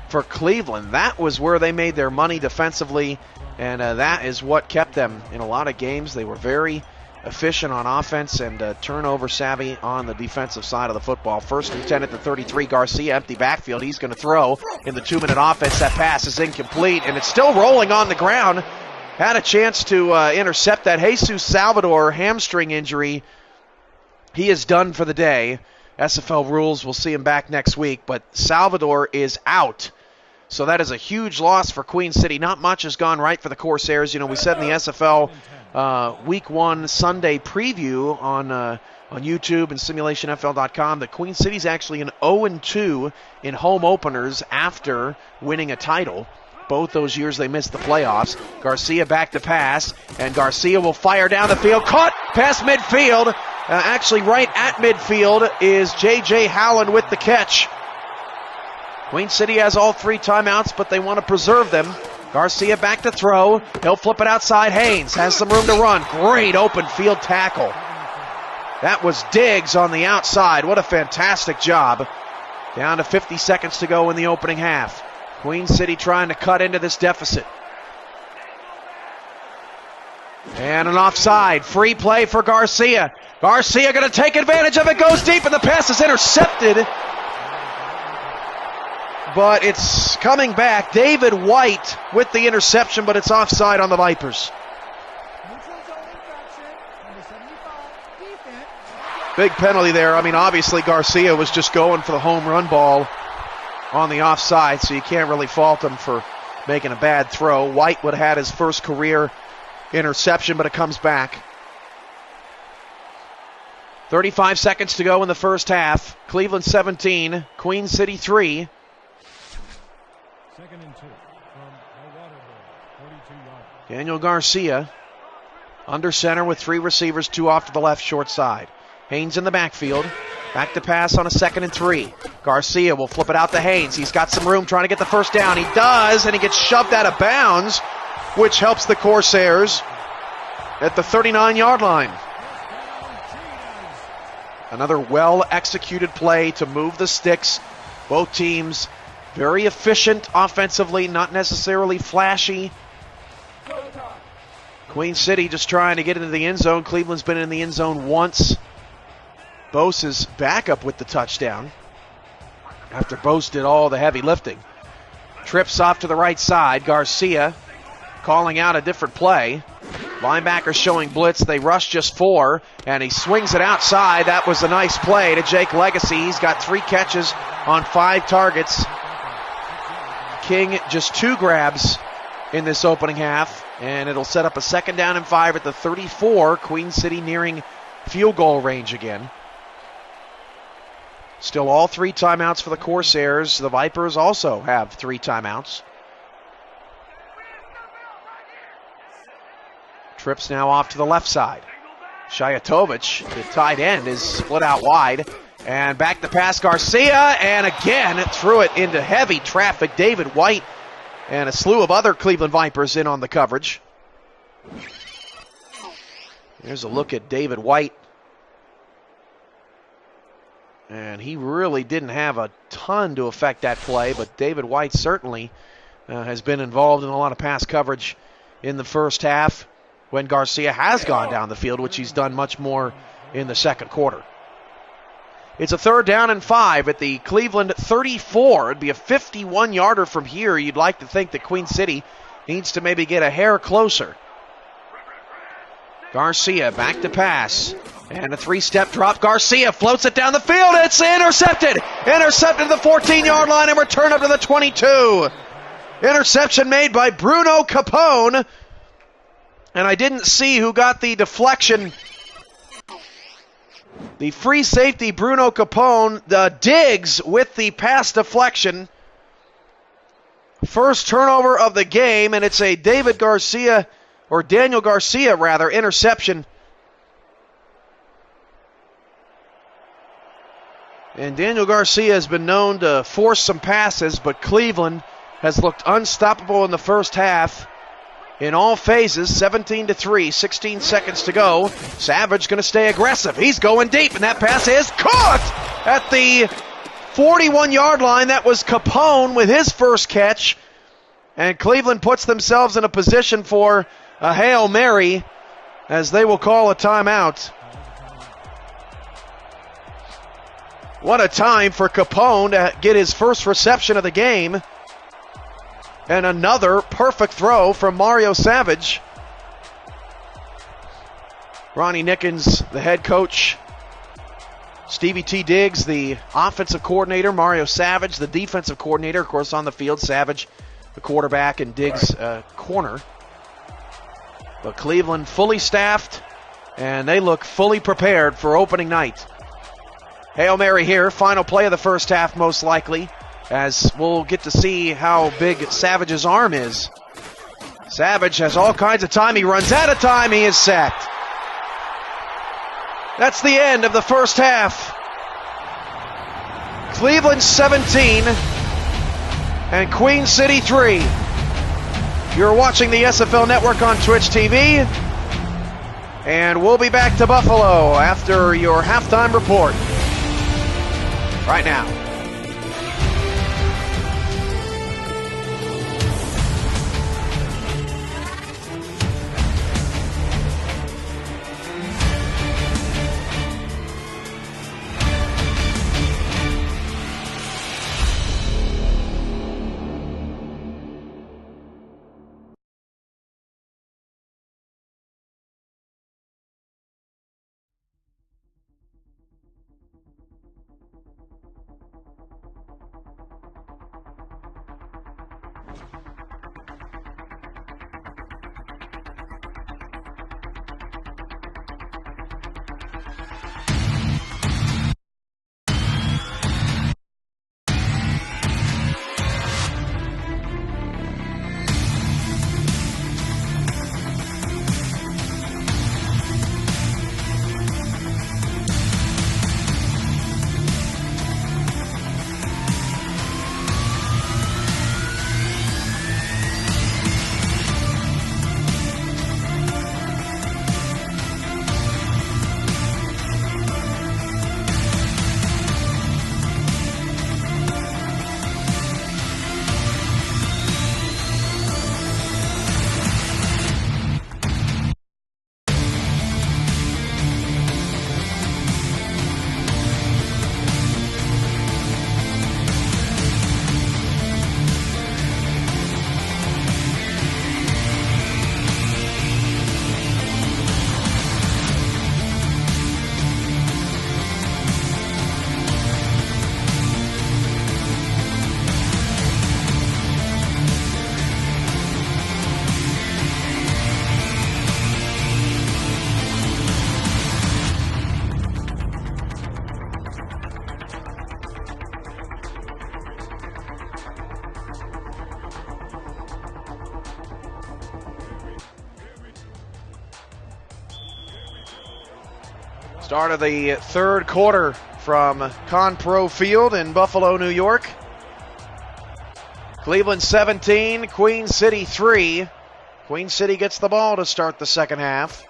for Cleveland. That was where they made their money defensively, and that is what kept them in a lot of games. They were very efficient on offense and turnover savvy on the defensive side of the football. First and 10 at the 33. Garcia, empty backfield. He's going to throw in the 2-minute offense. That pass is incomplete, and it's still rolling on the ground. Had a chance to intercept that. Jesus Salvador, hamstring injury. He is done for the day. SFL rules, we'll see him back next week, but Salvador is out. So that is a huge loss for Queen City. Not much has gone right for the Corsairs. You know, we said in the SFL Week 1 Sunday preview on YouTube and SimulationFL.com that Queen City's actually an 0-2 in home openers after winning a title. Both those years they missed the playoffs. Garcia back to pass, and Garcia will fire down the field. Caught past midfield. Actually, right at midfield is J.J. Howland with the catch. Queen City has all 3 timeouts, but they want to preserve them. Garcia back to throw. He'll flip it outside. Haynes has some room to run. Great open field tackle. That was Diggs on the outside. What a fantastic job. Down to 50 seconds to go in the opening half. Queen City trying to cut into this deficit. And an offside. Free play for Garcia. Garcia going to take advantage of it. Goes deep, and the pass is intercepted. But it's coming back. David White with the interception, but it's offside on the Vipers. Big penalty there. I mean, obviously Garcia was just going for the home run ball on the offside, so you can't really fault him for making a bad throw. White would have had his first career interception, but it comes back. 35 seconds to go in the first half. Cleveland 17, Queen City 3. Second and 2 from the water bowl, 42 yards. Daniel Garcia under center with 3 receivers, 2 off to the left, short side. Haynes in the backfield. Back to pass on a 2nd and 3. Garcia will flip it out to Haynes. He's got some room trying to get the first down. He does, and he gets shoved out of bounds, which helps the Corsairs at the 39-yard line. Another well-executed play to move the sticks. Both teams very efficient offensively, not necessarily flashy. Queen City just trying to get into the end zone. Cleveland's been in the end zone once. Bose is back up with the touchdown after Bose did all the heavy lifting. Trips off to the right side. Garcia calling out a different play. Linebackers showing blitz. They rush just 4, and he swings it outside. That was a nice play to Jake Legacy. He's got 3 catches on 5 targets. King just 2 grabs in this opening half, and it'll set up a 2nd down and 5 at the 34. Queen City nearing field goal range again. Still all 3 timeouts for the Corsairs. The Vipers also have 3 timeouts. Trips now off to the left side. Shajatovic, the tight end, is split out wide. And back to pass Garcia, and again threw it into heavy traffic. David White and a slew of other Cleveland Vipers in on the coverage. Here's a look at David White. And he really didn't have a ton to affect that play, but David White certainly has been involved in a lot of pass coverage in the first half when Garcia has gone down the field, which he's done much more in the second quarter. It's a 3rd down and 5 at the Cleveland 34. It'd be a 51-yarder from here. You'd like to think that Queen City needs to maybe get a hair closer. Garcia back to pass. And a 3-step drop. Garcia floats it down the field. It's intercepted. Intercepted to the 14-yard line and returned up to the 22. Interception made by Bruno Capone. And I didn't see who got the deflection. The free safety, Bruno Capone, Diggs with the pass deflection. First turnover of the game, and it's a Daniel Garcia interception. And Daniel Garcia has been known to force some passes, but Cleveland has looked unstoppable in the first half. In all phases, 17-3, 16 seconds to go. Savage going to stay aggressive. He's going deep, and that pass is caught at the 41-yard line. That was Capone with his first catch. And Cleveland puts themselves in a position for a Hail Mary, as they will call a timeout. What a time for Capone to get his first reception of the game. And another perfect throw from Mario Savage. Ronnie Nickens, the head coach. Stevie T. Diggs, the offensive coordinator. Mario Savage, the defensive coordinator. Of course, on the field, Savage, the quarterback, and Diggs, corner. But Cleveland fully staffed, and they look fully prepared for opening night. Hail Mary here, final play of the first half most likely, as we'll get to see how big Savage's arm is. Savage has all kinds of time. He runs out of time. He is sacked. That's the end of the first half. Cleveland 17 and Queen City 3. You're watching the SFL Network on Twitch TV. And we'll be back to Buffalo after your halftime report. Right now. Start of the third quarter from Conpro Field in Buffalo, New York. Cleveland 17, Queen City 3. Queen City gets the ball to start the second half.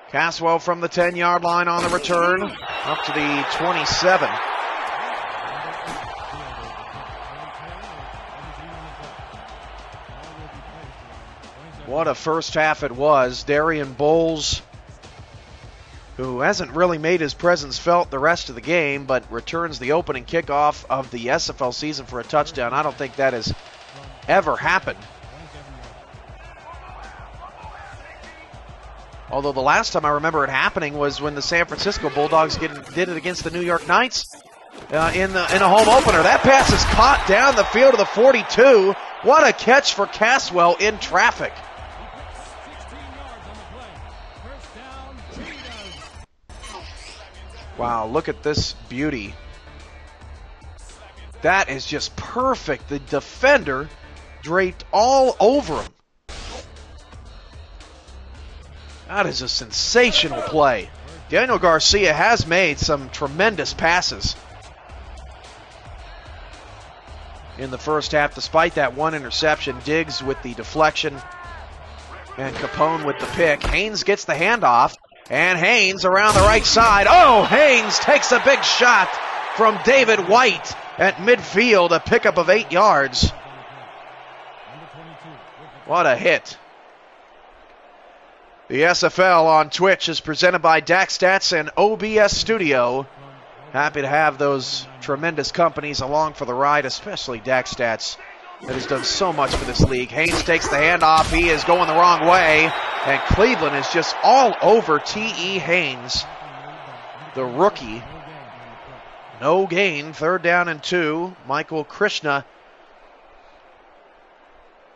Caswell from the 10-yard line on the return, up to the 27. What a first half it was. Darian Bowles, who hasn't really made his presence felt the rest of the game, but returns the opening kickoff of the SFL season for a touchdown. I don't think that has ever happened. Although the last time I remember it happening was when the San Francisco Bulldogs did it against the New York Knights in a home opener. That pass is caught down the field of the 42. What a catch for Caswell in traffic. Wow, look at this beauty. That is just perfect. The defender draped all over him. That is a sensational play. Daniel Garcia has made some tremendous passes in the first half, despite that one interception. Diggs with the deflection and Capone with the pick. Haynes gets the handoff. And Haynes around the right side. Oh, Haynes takes a big shot from David White at midfield, a pickup of 8 yards. What a hit. The SFL on Twitch is presented by DaxStats and OBS Studio. Happy to have those tremendous companies along for the ride, especially DaxStats, that has done so much for this league. Haynes takes the handoff. He is going the wrong way. And Cleveland is just all over T.E. Haynes, the rookie. No gain, 3rd down and 2. Michael Krishna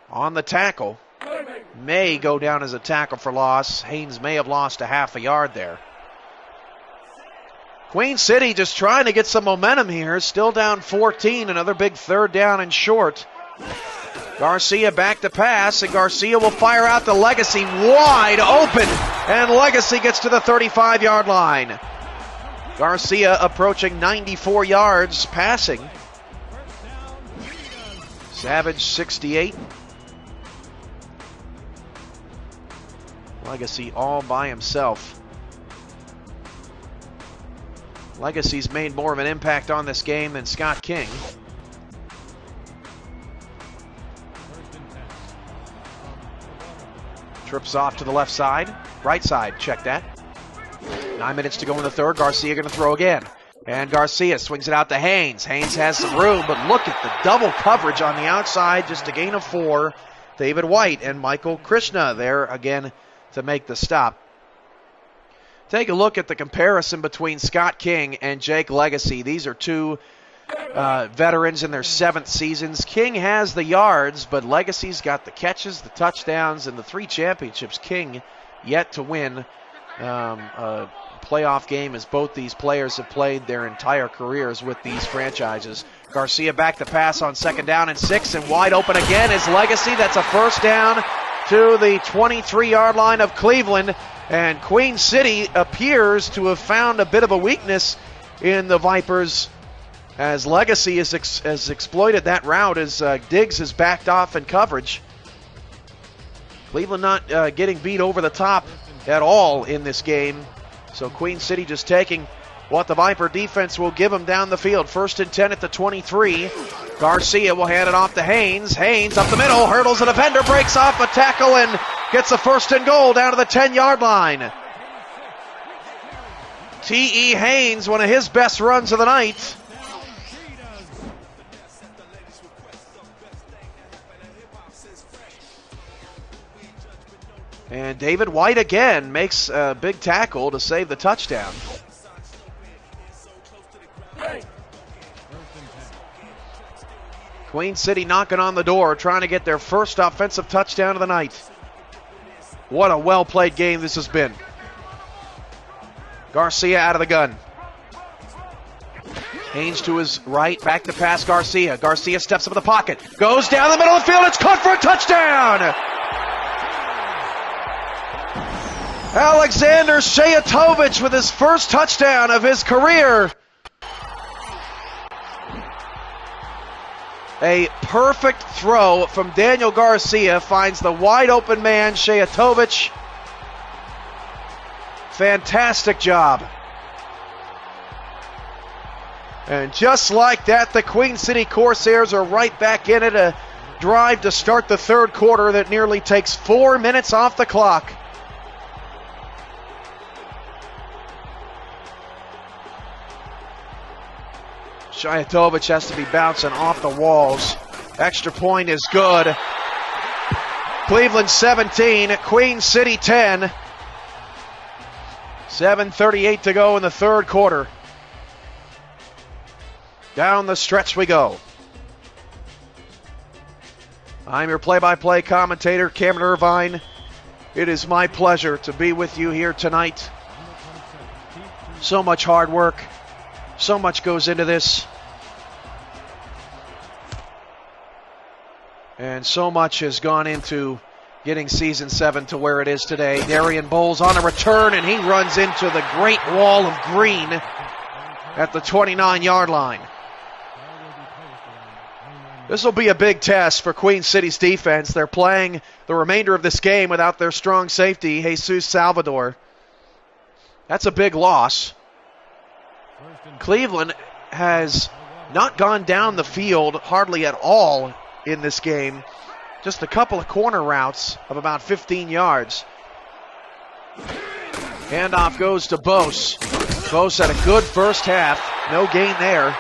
on the tackle. May go down as a tackle for loss. Haynes may have lost a half a yard there. Queen City just trying to get some momentum here. Still down 14. Another big 3rd down and short. Garcia back to pass, and Garcia will fire out to Legacy wide open, and Legacy gets to the 35-yard line. Garcia approaching 94 yards passing. Savage 68. Legacy all by himself. Legacy's made more of an impact on this game than Scott King. Trips off to the left side. Right side, check that. 9 minutes to go in the third. Garcia going to throw again. And Garcia swings it out to Haynes. Haynes has some room, but look at the double coverage on the outside. Just a gain of 4. David White and Michael Krishna there again to make the stop. Take a look at the comparison between Scott King and Jake Legacy. These are two veterans in their 7th seasons. King has the yards, but Legacy's got the catches, the touchdowns, and the 3 championships. King yet to win a playoff game, as both these players have played their entire careers with these franchises. Garcia back to pass on 2nd down and 6, and wide open again is Legacy. That's a 1st down to the 23-yard line of Cleveland, and Queen City appears to have found a bit of a weakness in the Vipers, as Legacy has exploited that route as Diggs has backed off in coverage. Cleveland not getting beat over the top at all in this game. So Queen City just taking what the Viper defense will give them down the field. 1st and 10 at the 23. Garcia will hand it off to Haynes. Haynes up the middle, hurdles a defender, breaks off a tackle, and gets a 1st and goal down to the 10-yard line. T.E. Haynes, one of his best runs of the night. And David White again makes a big tackle to save the touchdown. Queen City knocking on the door, trying to get their first offensive touchdown of the night. What a well-played game this has been. Garcia out of the gun. Haynes to his right, back to pass Garcia. Garcia steps up in the pocket, goes down the middle of the field, it's caught for a touchdown! Alexander Shayatovich with his first touchdown of his career. A perfect throw from Daniel Garcia finds the wide open man, Shayatovich. Fantastic job. And just like that, the Queen City Corsairs are right back in it. A drive to start the third quarter that nearly takes 4 minutes off the clock. Shayatovich has to be bouncing off the walls. Extra point is good. Cleveland 17, Queen City 10. 7:38 to go in the third quarter. Down the stretch we go. I'm your play-by-play commentator, Cameron Irvine. It is my pleasure to be with you here tonight. So much hard work. So much goes into this. And so much has gone into getting Season 7 to where it is today. Darian Bowles on a return, and he runs into the great wall of green at the 29-yard line. This will be a big test for Queen City's defense. They're playing the remainder of this game without their strong safety, Jesus Salvador. That's a big loss. Cleveland has not gone down the field hardly at all in this game. Just a couple of corner routes of about 15 yards. Handoff goes to Bose. Bose had a good first half. No gain there.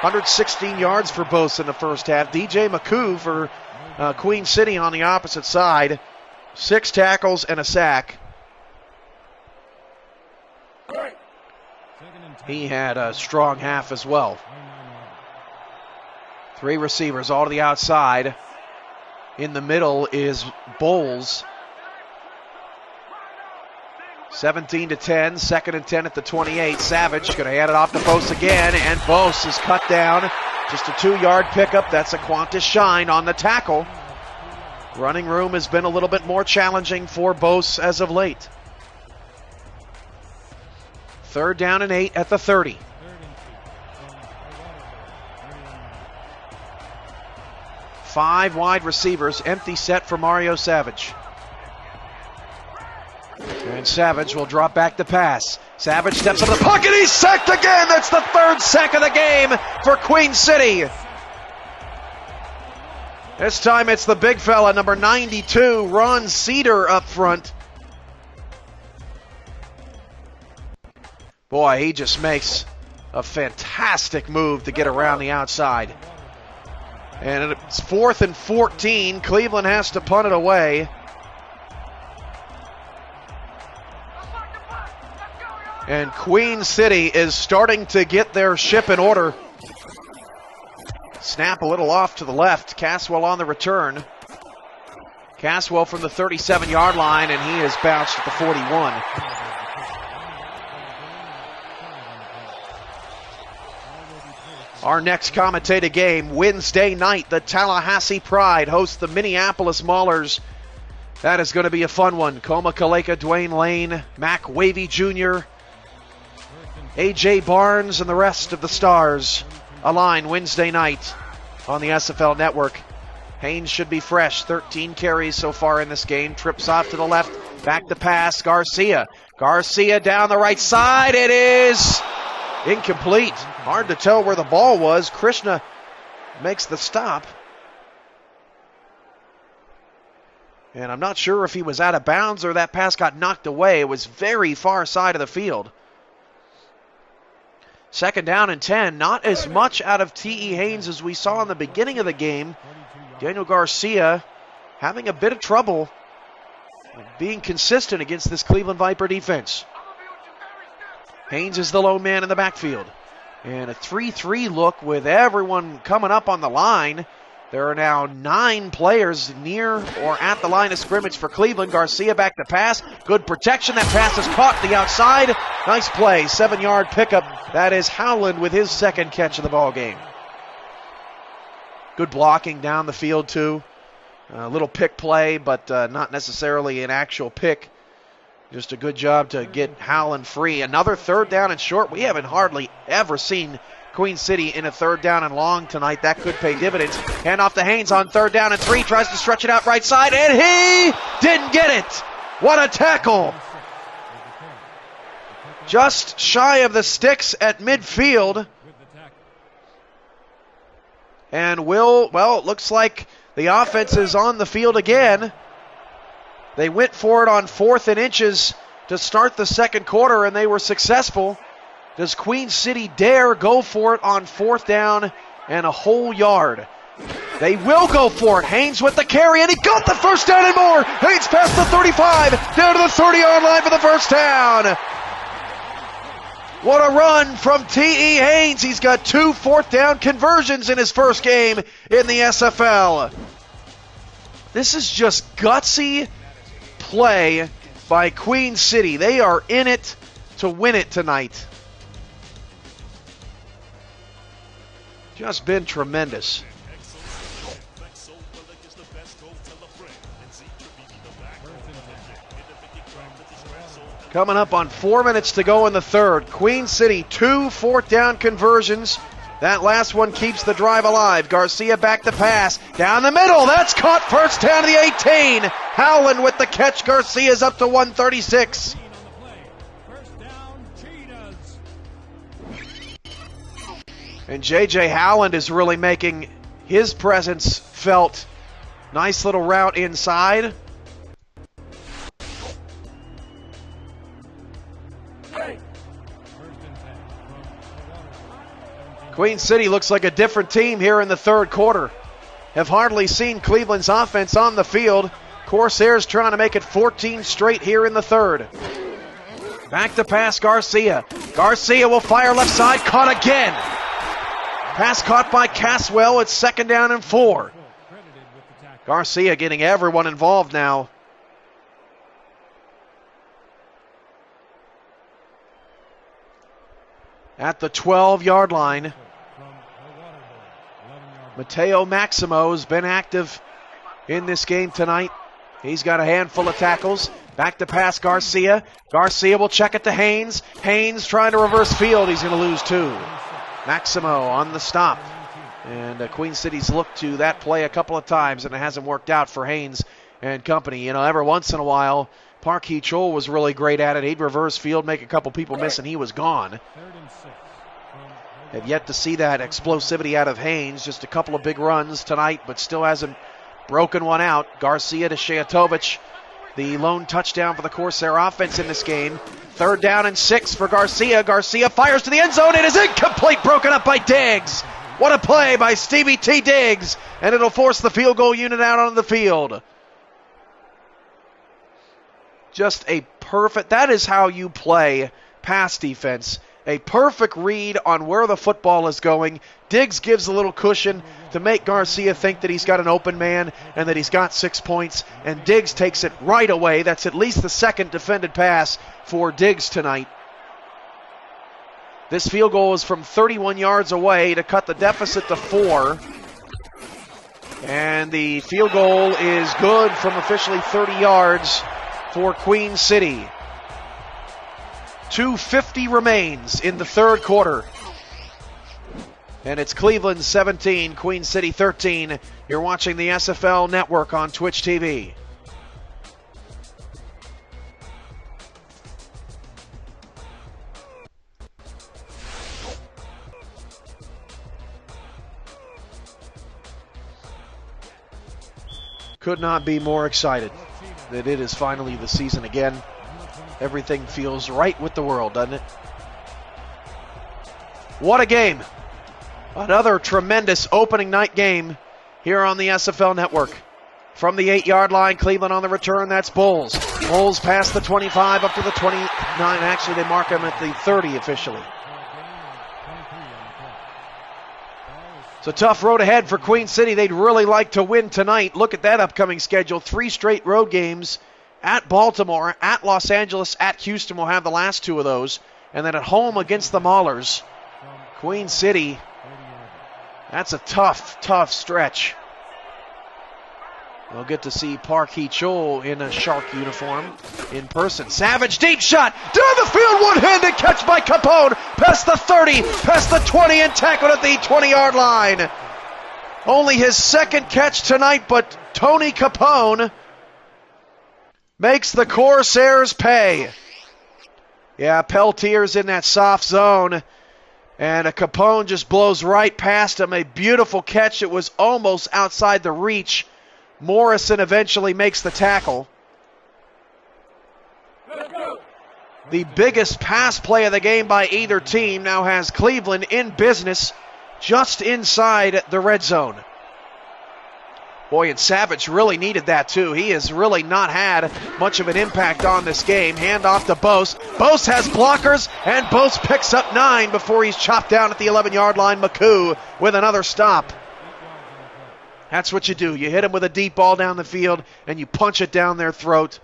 116 yards for Bose in the first half. DJ McCoo for Queen City on the opposite side. 6 tackles and a sack. He had a strong half as well. 3 receivers all to the outside. In the middle is Bowles. 17-10, 2nd and 10 at the 28. Savage going to hand it off to Bose again, and Bose is cut down. Just a 2-yard pickup. That's a Qantas Shine on the tackle. Running room has been a little bit more challenging for Bose as of late. 3rd down and 8 at the 30. Five wide receivers, empty set for Mario Savage. And Savage will drop back to pass. Savage steps up the pocket, he's sacked again! That's the 3rd sack of the game for Queen City. This time it's the big fella, number 92, Ron Cedar up front. Boy, he just makes a fantastic move to get around the outside. And it's 4th and 14. Cleveland has to punt it away. And Queen City is starting to get their ship in order. Snap a little off to the left. Caswell on the return. Caswell from the 37-yard line, and he is bounced at the 41. Our next commentated game, Wednesday night, the Tallahassee Pride hosts the Minneapolis Maulers. That is going to be a fun one. Coma Kaleka, Dwayne Lane, Mac Wavy Jr., A.J. Barnes, and the rest of the Stars align Wednesday night on the SFL Network. Haynes should be fresh. 13 carries so far in this game. Trips off to the left. Back to pass. Garcia. Garcia down the right side. It is incomplete. Hard to tell where the ball was. Krishna makes the stop. And I'm not sure if he was out of bounds or that pass got knocked away. It was very far side of the field. 2nd down and 10. Not as much out of T.E. Haynes as we saw in the beginning of the game. Daniel Garcia having a bit of trouble being consistent against this Cleveland Viper defense. Haynes is the lone man in the backfield. And a 3-3 look with everyone coming up on the line. There are now 9 players near or at the line of scrimmage for Cleveland. Garcia back to pass. Good protection. That pass is caught to the outside. Nice play. 7-yard pickup. That is Howland with his 2nd catch of the ball game. Good blocking down the field, too. A little pick play, but not necessarily an actual pick. Just a good job to get Howland free. Another third down and short. We haven't hardly ever seen Queen City in a third down and long tonight. That could pay dividends. Hand off to Haynes on 3rd down and 3. Tries to stretch it out right side, and he didn't get it. What a tackle. Just shy of the sticks at midfield. And it looks like the offense is on the field again. They went for it on 4th and inches to start the second quarter, and they were successful. Does Queen City dare go for it on 4th down and a whole yard? They will go for it. Haynes with the carry, and he got the first down and more. Haynes past the 35, down to the 30-yard line for the first down. What a run from T.E. Haynes. He's got 2 4th down conversions in his first game in the SFL. This is just gutsy play by Queen City. They are in it to win it tonight. Just been tremendous. Coming up on 4 minutes to go in the third. Queen City, 2 4th down conversions. That last one keeps the drive alive. Garcia back to pass. Down the middle. That's caught. First down to the 18. Howland with the catch. Garcia's up to 136. And J.J. Howland is really making his presence felt. Nice little route inside. Queen City looks like a different team here in the third quarter. Have hardly seen Cleveland's offense on the field. Corsairs trying to make it 14 straight here in the third. Back to pass Garcia. Garcia will fire left side, caught again. Pass caught by Caswell. It's 2nd down and 4. Garcia getting everyone involved now. At the 12-yard line. Mateo Maximo has been active in this game tonight. He's got a handful of tackles. Back to pass Garcia. Garcia will check it to Haynes. Haynes trying to reverse field. He's going to lose 2. Maximo on the stop. And Queen City's looked to that play a couple of times, and it hasn't worked out for Haynes and company. You know, every once in a while, Park Hee-chul was really great at it. He'd reverse field, make a couple people miss, and he was gone. Have yet to see that explosivity out of Haynes. Just a couple of big runs tonight, but still hasn't broken one out. Garcia to Shayatovic. The lone touchdown for the Corsair offense in this game. 3rd down and 6 for Garcia. Garcia fires to the end zone. It is incomplete, broken up by Diggs. What a play by Stevie T. Diggs. And it'll force the field goal unit out on the field. Just a perfect, that is how you play pass defense. A perfect read on where the football is going. Diggs gives a little cushion to make Garcia think that he's got an open man and that he's got 6 points, and Diggs takes it right away. That's at least the 2nd defended pass for Diggs tonight. This field goal is from 31 yards away to cut the deficit to 4. And the field goal is good from officially 30 yards for Queen City. 2:50 remains in the third quarter. And it's Cleveland 17, Queen City 13. You're watching the SFL Network on Twitch TV. Could not be more excited that it is finally the season again. Everything feels right with the world, doesn't it? What a game. Another tremendous opening night game here on the SFL Network. From the 8-yard line, Cleveland on the return, that's Bulls. Bulls past the 25 up to the 29. Actually, they mark him at the 30 officially. It's a tough road ahead for Queen City. They'd really like to win tonight. Look at that upcoming schedule. 3 straight road games. At Baltimore, at Los Angeles, at Houston. We'll have the last 2 of those. And then at home against the Maulers. Queen City, that's a tough, tough stretch. We'll get to see Park Hee-chul in a Shark uniform. in person. Savage, deep shot, down the field, one-handed catch by Capone, past the 30, past the 20, and tackled at the 20-yard line. Only his second catch tonight, but Tony Capone makes the Corsairs pay. Yeah, Peltier's in that soft zone, and a Capone just blows right past him. A beautiful catch. It was almost outside the reach. Morrison eventually makes the tackle. The biggest pass play of the game by either team now has Cleveland in business just inside the red zone. Boy, and Savage really needed that too. He has really not had much of an impact on this game. Hand off to Bose. Bose has blockers, and Bose picks up 9 before he's chopped down at the 11-yard line. McCoo with another stop. That's what you do. You hit him with a deep ball down the field, and you punch it down their throat.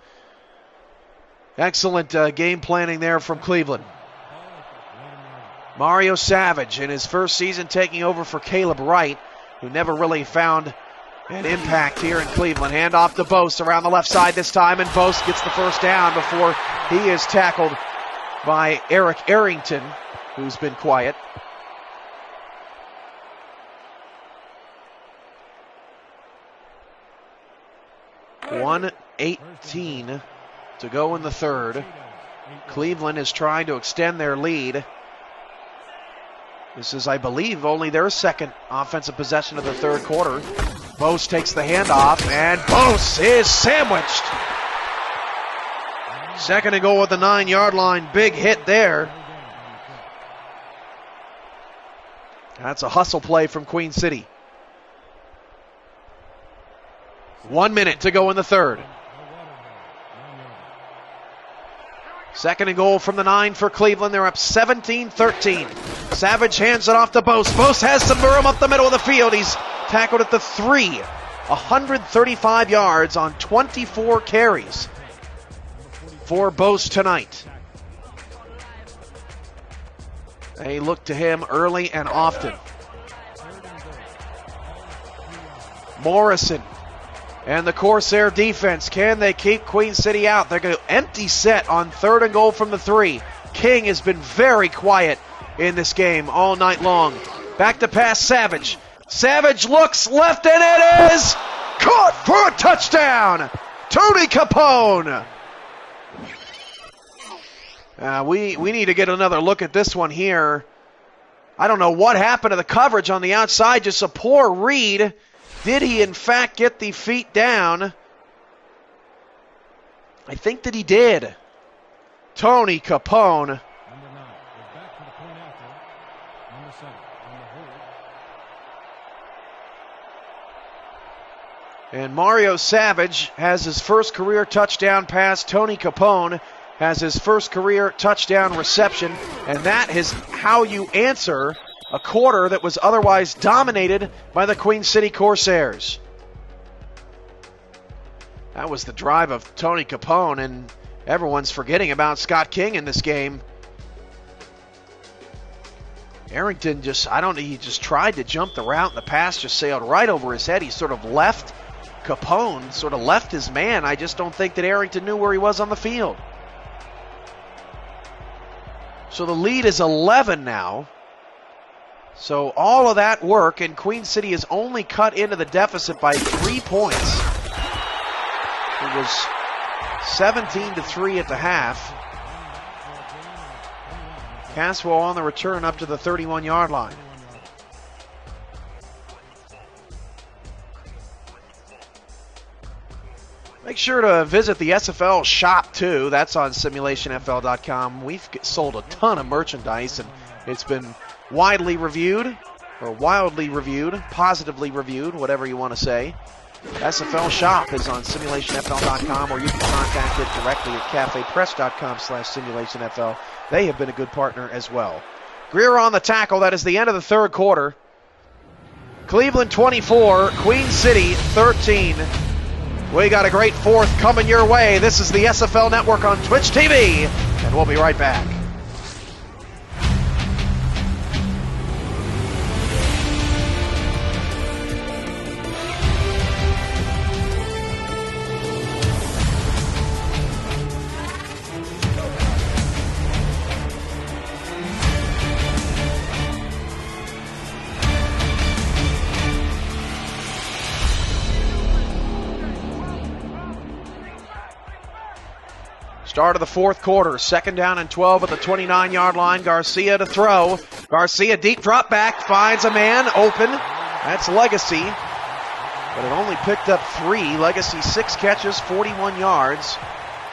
Excellent game planning there from Cleveland. Mario Savage in his first season taking over for Caleb Wright, who never really found an impact here in Cleveland. Hand off to Bose around the left side this time, and Bose gets the first down before he is tackled by Eric Arrington, who's been quiet. .118 to go in the third. Cleveland is trying to extend their lead. This is, I believe, only their second offensive possession of the third quarter. Bose takes the handoff, and Bose is sandwiched. Second and goal at the 9-yard line. Big hit there. That's a hustle play from Queen City. 1 minute to go in the third. Second and goal from the 9 for Cleveland. They're up 17-13. Savage hands it off to Bose. Bose has some room up the middle of the field. He's tackled at the 3. 135 yards on 24 carries for Bose tonight. They look to him early and often. Morrison and the Corsair defense, can they keep Queen City out? They're going to empty set on third and goal from the 3. King has been very quiet in this game all night long. Back to pass, Savage. Savage looks left, and it is caught for a touchdown. Tony Capone. We need to get another look at this one here. I don't know what happened to the coverage on the outside. Just a poor read. Did he, in fact, get the feet down? I think that he did. Tony Capone. Number 9 is back for the point after. Number 7 on the hold. And Mario Savage has his first career touchdown pass. Tony Capone has his first career touchdown reception. And that is how you answer a quarter that was otherwise dominated by the Queen City Corsairs. That was the drive of Tony Capone, and everyone's forgetting about Scott King in this game. Arrington he just tried to jump the route, and the pass just sailed right over his head. He sort of left Capone, sort of left his man. I just don't think that Arrington knew where he was on the field. So the lead is 11 now. So all of that work, and Queen City has only cut into the deficit by 3 points. It was 17-3 at the half. Caswell on the return up to the 31-yard line. Make sure to visit the SFL shop too. That's on simulationfl.com. We've sold a ton of merchandise, and it's been widely reviewed, or wildly reviewed, positively reviewed, whatever you want to say. SFL shop is on simulationfl.com, or you can contact it directly at cafepress.com/simulationfl. They have been a good partner as well. Greer on the tackle. That is the end of the third quarter. Cleveland 24, Queen City 13. We got a great fourth coming your way. This is the SFL Network on Twitch TV, and we'll be right back. Start of the fourth quarter, 2nd down and 12 at the 29-yard line. Garcia to throw. Garcia deep drop back, finds a man open. That's Legacy. But it only picked up 3. Legacy 6 catches, 41 yards.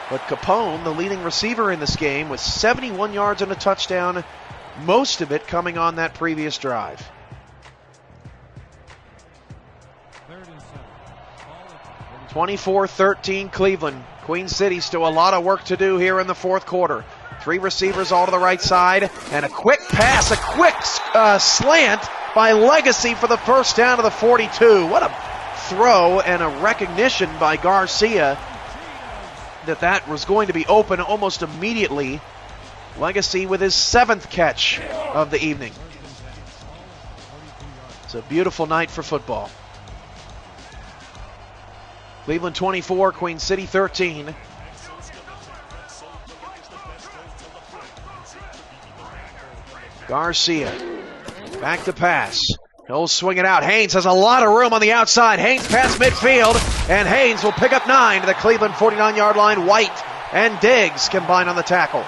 But Capone, the leading receiver in this game, with 71 yards and a touchdown, most of it coming on that previous drive. 24-13 Cleveland. Queen City still a lot of work to do here in the fourth quarter. 3 receivers all to the right side, and a quick pass, a quick slant by Legacy for the first down of the 42. What a throw and a recognition by Garcia that was going to be open almost immediately. Legacy with his 7th catch of the evening. It's a beautiful night for football. Cleveland 24, Queen City 13. Garcia, back to pass. He'll swing it out. Haynes has a lot of room on the outside. Haynes past midfield, and Haynes will pick up 9 to the Cleveland 49-yard line. White and Diggs combine on the tackle.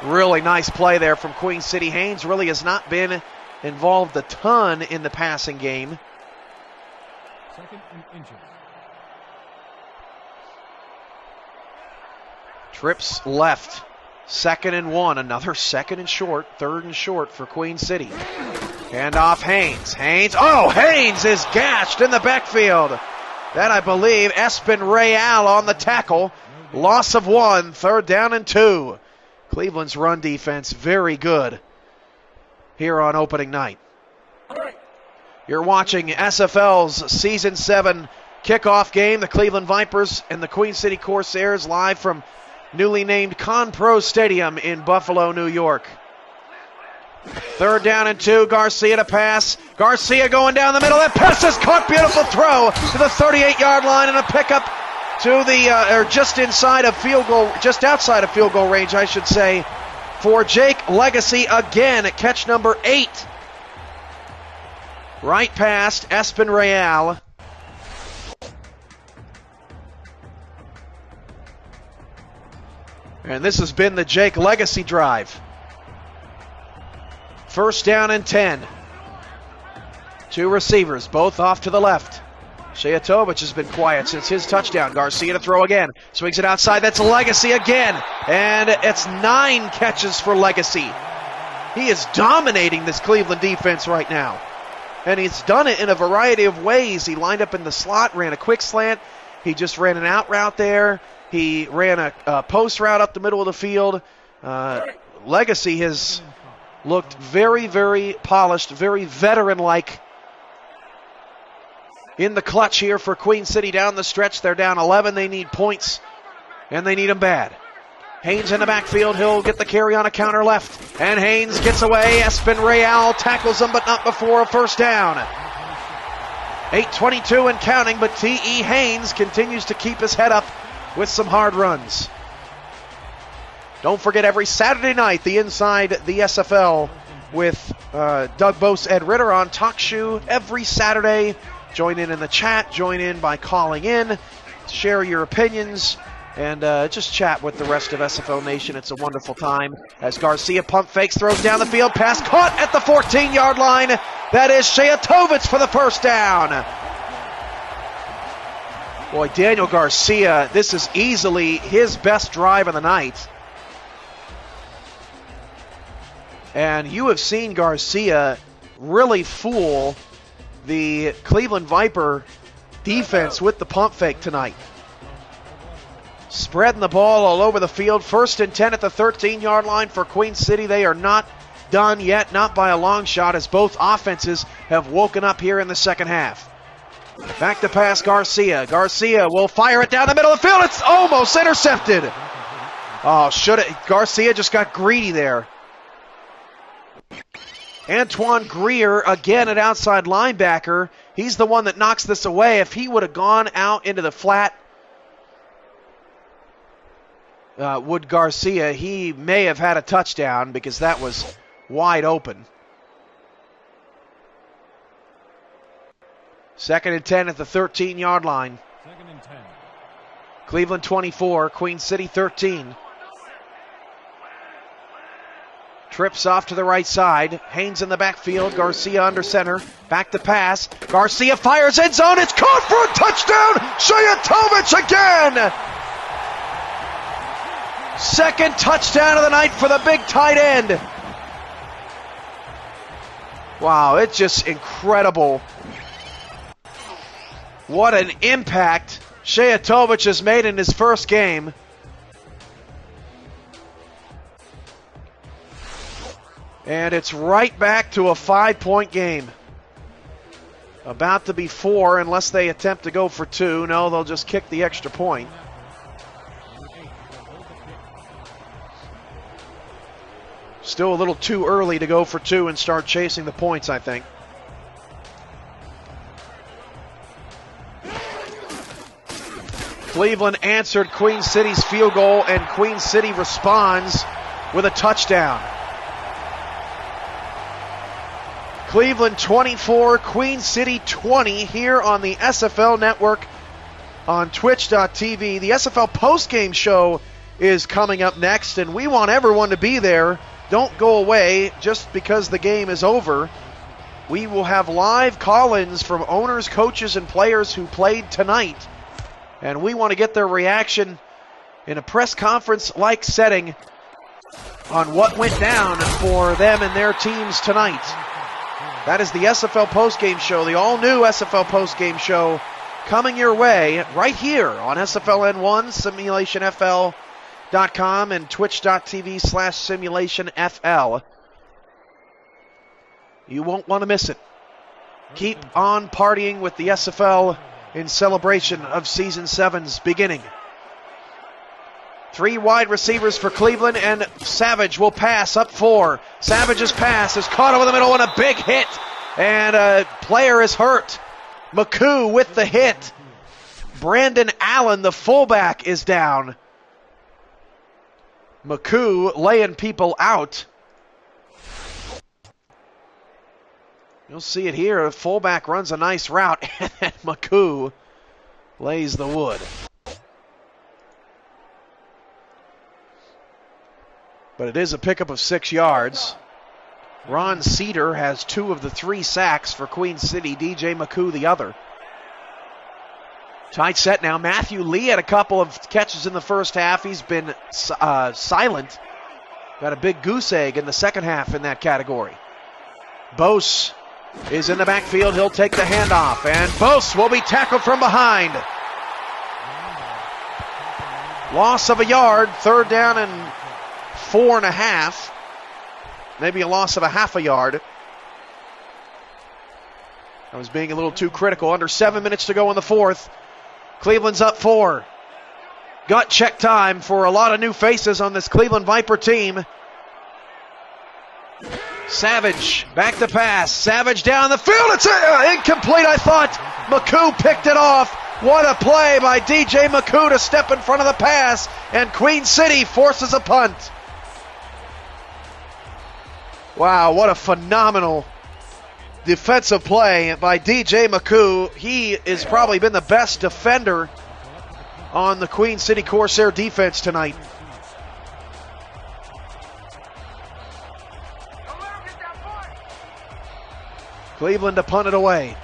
Really nice play there from Queen City. Haynes really has not been involved a ton in the passing game. 2nd and inches. Trips left. 2nd and 1. Another 2nd and short. 3rd and short for Queen City. Hand off Haynes. Haynes is gashed in the backfield. That, I believe, Espen Real on the tackle. Loss of 1. 3rd down and 2. Cleveland's run defense very good here on opening night. You're watching SFL's Season 7 kickoff game. The Cleveland Vipers and the Queen City Corsairs live from newly named Conpro Stadium in Buffalo, New York. 3rd down and 2. Garcia to pass. Garcia going down the middle. That pass is caught. Beautiful throw to the 38-yard line and a pickup to the just outside of field goal range, I should say, for Jake Legacy again at catch number 8. Right past Espen Real. And this has been the Jake Legacy drive. 1st down and 10. 2 receivers, both off to the left. Shayatovic has been quiet since his touchdown. Garcia to throw again. Swings it outside. That's Legacy again. And it's 9 catches for Legacy. He is dominating this Cleveland defense right now. And he's done it in a variety of ways. He lined up in the slot, ran a quick slant. He just ran an out route there. He ran a post route up the middle of the field. Legacy has looked very, very polished, very veteran-like in the clutch here for Queen City down the stretch. They're down 11. They need points, and they need them bad. Haynes in the backfield. He'll get the carry on a counter left. And Haynes gets away. Espen Real tackles him, but not before a 1st down. 8:22 and counting, but T.E. Haynes continues to keep his head up with some hard runs. Don't forget, every Saturday night, the Inside the SFL with Doug Bose, Ed Ritter on TalkShoe every Saturday. Join in the chat. Join in by calling in. Share your opinions. And just chat with the rest of SFL Nation. It's a wonderful time as Garcia pump fakes, throws down the field, pass caught at the 14-yard line. That is Shayatovic for the 1st down. Boy, Daniel Garcia, this is easily his best drive of the night. And you have seen Garcia really fool the Cleveland Viper defense with the pump fake tonight. Spreading the ball all over the field. 1st and 10 at the 13-yard line for Queen City. They are not done yet, not by a long shot, as both offenses have woken up here in the second half. Back to pass Garcia. Garcia will fire it down the middle of the field. It's almost intercepted. Oh, Garcia just got greedy there. Antoine Greer again at outside linebacker. He's the one that knocks this away. If he would have gone out into the flat, Wood Garcia, he may have had a touchdown because that was wide open. 2nd and 10 at the 13-yard line. 2nd and 10. Cleveland 24, Queen City 13. Trips off to the right side. Haynes in the backfield. Garcia under center. Back to pass. Garcia fires end zone. It's caught for a touchdown. Shayatovic again. Second touchdown of the night for the big tight end. Wow, it's just incredible. What an impact Shayatovic has made in his first game. And it's right back to a 5-point game. About to be 4 unless they attempt to go for 2. No, they'll just kick the extra point. Still a little too early to go for 2 and start chasing the points, I think. Cleveland answered Queen City's field goal, and Queen City responds with a touchdown. Cleveland 24, Queen City 20 here on the SFL Network on Twitch.tv. The SFL postgame show is coming up next, and we want everyone to be there. Don't go away just because the game is over. We will have live call-ins from owners, coaches, and players who played tonight, and we want to get their reaction in a press conference-like setting on what went down for them and their teams tonight. That is the SFL postgame show, the all-new SFL postgame show coming your way right here on SFLN1, SimulationFL.com, and Twitch.tv/SimulationFL. You won't want to miss it. Keep on partying with the SFL in celebration of Season 7's beginning. 3 wide receivers for Cleveland, and Savage will pass up 4. Savage's pass is caught over the middle and a big hit, and a player is hurt. McCoo with the hit. Brandon Allen, the fullback, is down. McCoo laying people out. You'll see it here. The fullback runs a nice route, and then McCoo lays the wood. But it is a pickup of 6 yards. Ron Cedar has 2 of the 3 sacks for Queen City. DJ McCoo the other. Tight set now. Matthew Lee had a couple of catches in the first half. He's been silent. Got a big goose egg in the second half in that category. Bose is in the backfield. He'll take the handoff, and Bose will be tackled from behind. Loss of a yard. 3rd down and 4.5. Maybe a loss of a half a yard. I was being a little too critical. Under 7 minutes to go in the 4th. Cleveland's up 4. Gut check time for a lot of new faces on this Cleveland Viper team. Savage back to pass. Savage down the field. It's incomplete, I thought. McCoo picked it off. What a play by DJ McCoo to step in front of the pass. And Queen City forces a punt. Wow, what a phenomenal defensive play by DJ McCoo. He has probably been the best defender on the Queen City Corsair defense tonight. Cleveland to punt it away.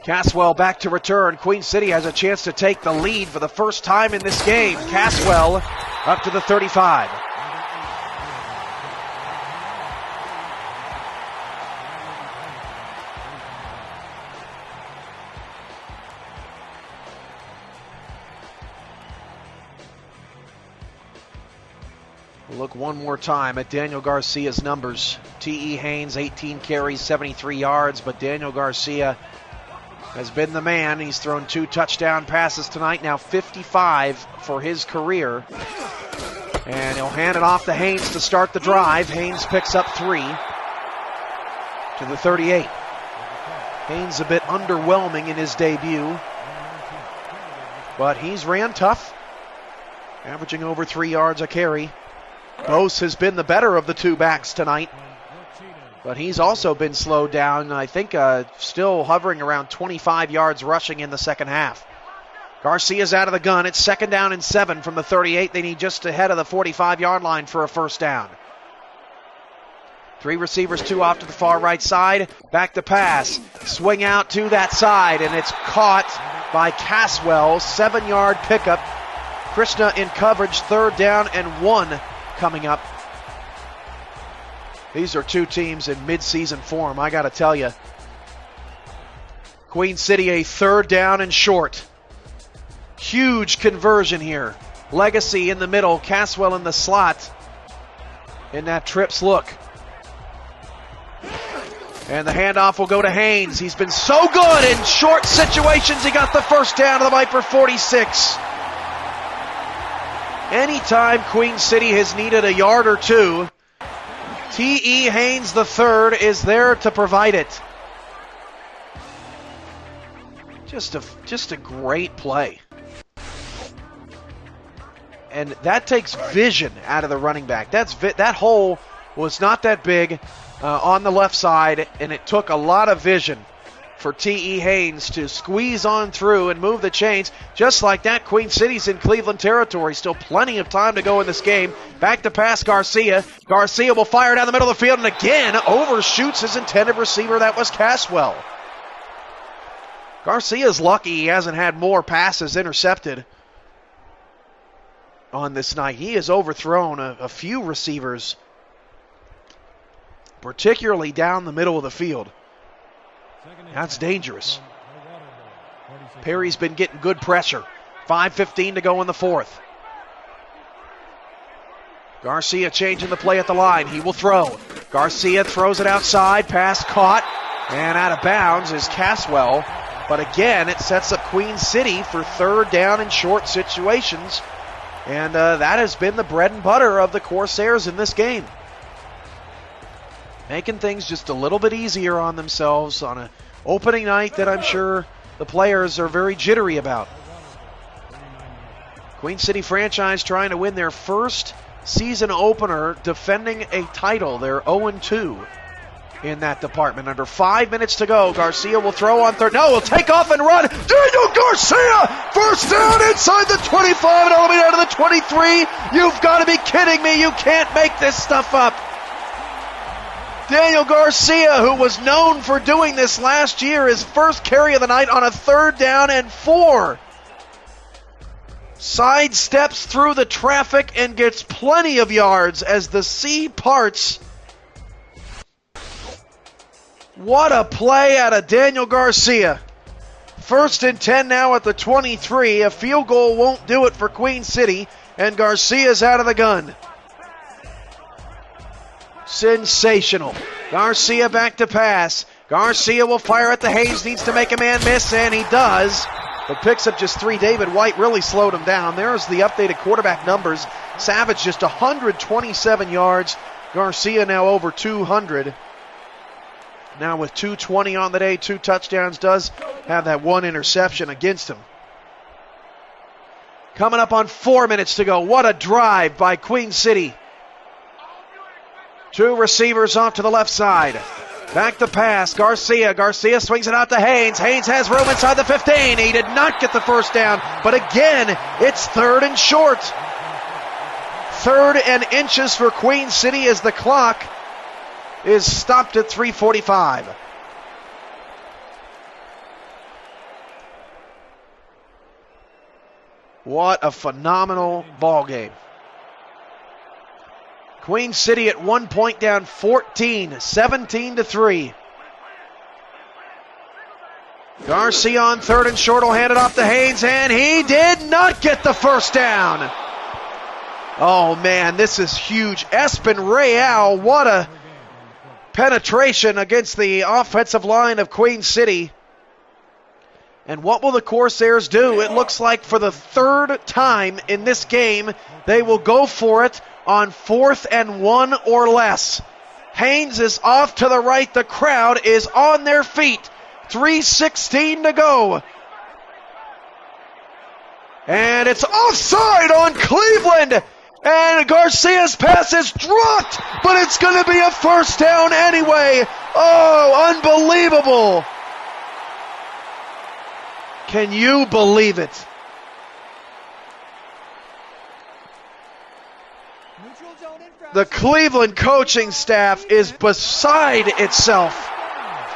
Caswell back to return. Queen City has a chance to take the lead for the first time in this game. Caswell up to the 35. We'll look one more time at Daniel Garcia's numbers. T.E. Haynes, 18 carries, 73 yards, but Daniel Garcia has been the man. He's thrown 2 touchdown passes tonight, now 55 for his career. And he'll hand it off to Haynes to start the drive. Haynes picks up 3 to the 38. Haynes a bit underwhelming in his debut, but he's ran tough, averaging over 3 yards a carry. Bose has been the better of the 2 backs tonight. But he's also been slowed down, I think still hovering around 25 yards rushing in the second half. Garcia's out of the gun. It's 2nd down and 7 from the 38. They need just ahead of the 45-yard line for a first down. 3 receivers, 2 off to the far right side. Back to pass. Swing out to that side, and it's caught by Caswell. 7-yard pickup. Krishna in coverage. 3rd down and 1 coming up. These are 2 teams in mid-season form, I got to tell you. Queen City a 3rd down and short. Huge conversion here. Legacy in the middle, Caswell in the slot. In that trips look. And the handoff will go to Haynes. He's been so good in short situations. He got the first down to the Viper 46. Anytime Queen City has needed a yard or 2, T.E. Haynes III is there to provide it. Just a great play. And that takes vision out of the running back. That hole was not that big on the left side, and it took a lot of vision for T.E. Haynes to squeeze on through and move the chains. Just like that, Queen City's in Cleveland territory. Still plenty of time to go in this game. Back to pass Garcia. Garcia will fire down the middle of the field, and again overshoots his intended receiver. That was Caswell. Garcia's lucky he hasn't had more passes intercepted on this night. He has overthrown a few receivers, particularly down the middle of the field. That's dangerous. Perry's been getting good pressure. 5:15 to go in the 4th. Garcia changing the play at the line. He will throw. Garcia throws it outside. Pass caught. And out of bounds is Caswell. But again, it sets up Queen City for 3rd down and short situations. And that has been the bread and butter of the Corsairs in this game. Making things just a little bit easier on themselves on an opening night that I'm sure the players are very jittery about. Queen City franchise trying to win their first season opener defending a title. They're 0-2 in that department. Under 5 minutes to go. Garcia will throw on 3rd. No, will take off and run. Daniel Garcia! First down inside the 25 and all the way down to the 23. You've got to be kidding me. You can't make this stuff up. Daniel Garcia, who was known for doing this last year, his first carry of the night on a 3rd down and 4. Sidesteps through the traffic and gets plenty of yards as the sea parts. What a play out of Daniel Garcia. 1st and 10 now at the 23. A field goal won't do it for Queen City, and Garcia's out of the gun. Sensational. Garcia back to pass. Garcia will fire at the Haynes. Needs to make a man miss, and he does. But picks up just 3. David White really slowed him down. There's the updated quarterback numbers. Savage just 127 yards. Garcia now over 200. Now with 220 on the day, 2 touchdowns, does have that 1 interception against him. Coming up on 4 minutes to go. What a drive by Queen City. 2 receivers off to the left side. Back to pass. Garcia. Garcia swings it out to Haynes. Haynes has room inside the 15. He did not get the first down. But again, it's 3rd and short. 3rd and inches for Queen City as the clock is stopped at 3:45. What a phenomenal ball game. Queen City at one point down 14, 17-3. Garcia on 3rd and short will hand it off to Haynes, and he did not get the first down. Oh man, this is huge. Espen Real, what a penetration against the offensive line of Queen City. And what will the Corsairs do? It looks like for the 3rd time in this game, they will go for it on 4th and 1 or less. Haynes is off to the right. The crowd is on their feet. 3:16 to go. And it's offside on Cleveland. And Garcia's pass is dropped, but it's going to be a first down anyway. Oh, unbelievable. Can you believe it? The Cleveland coaching staff is beside itself.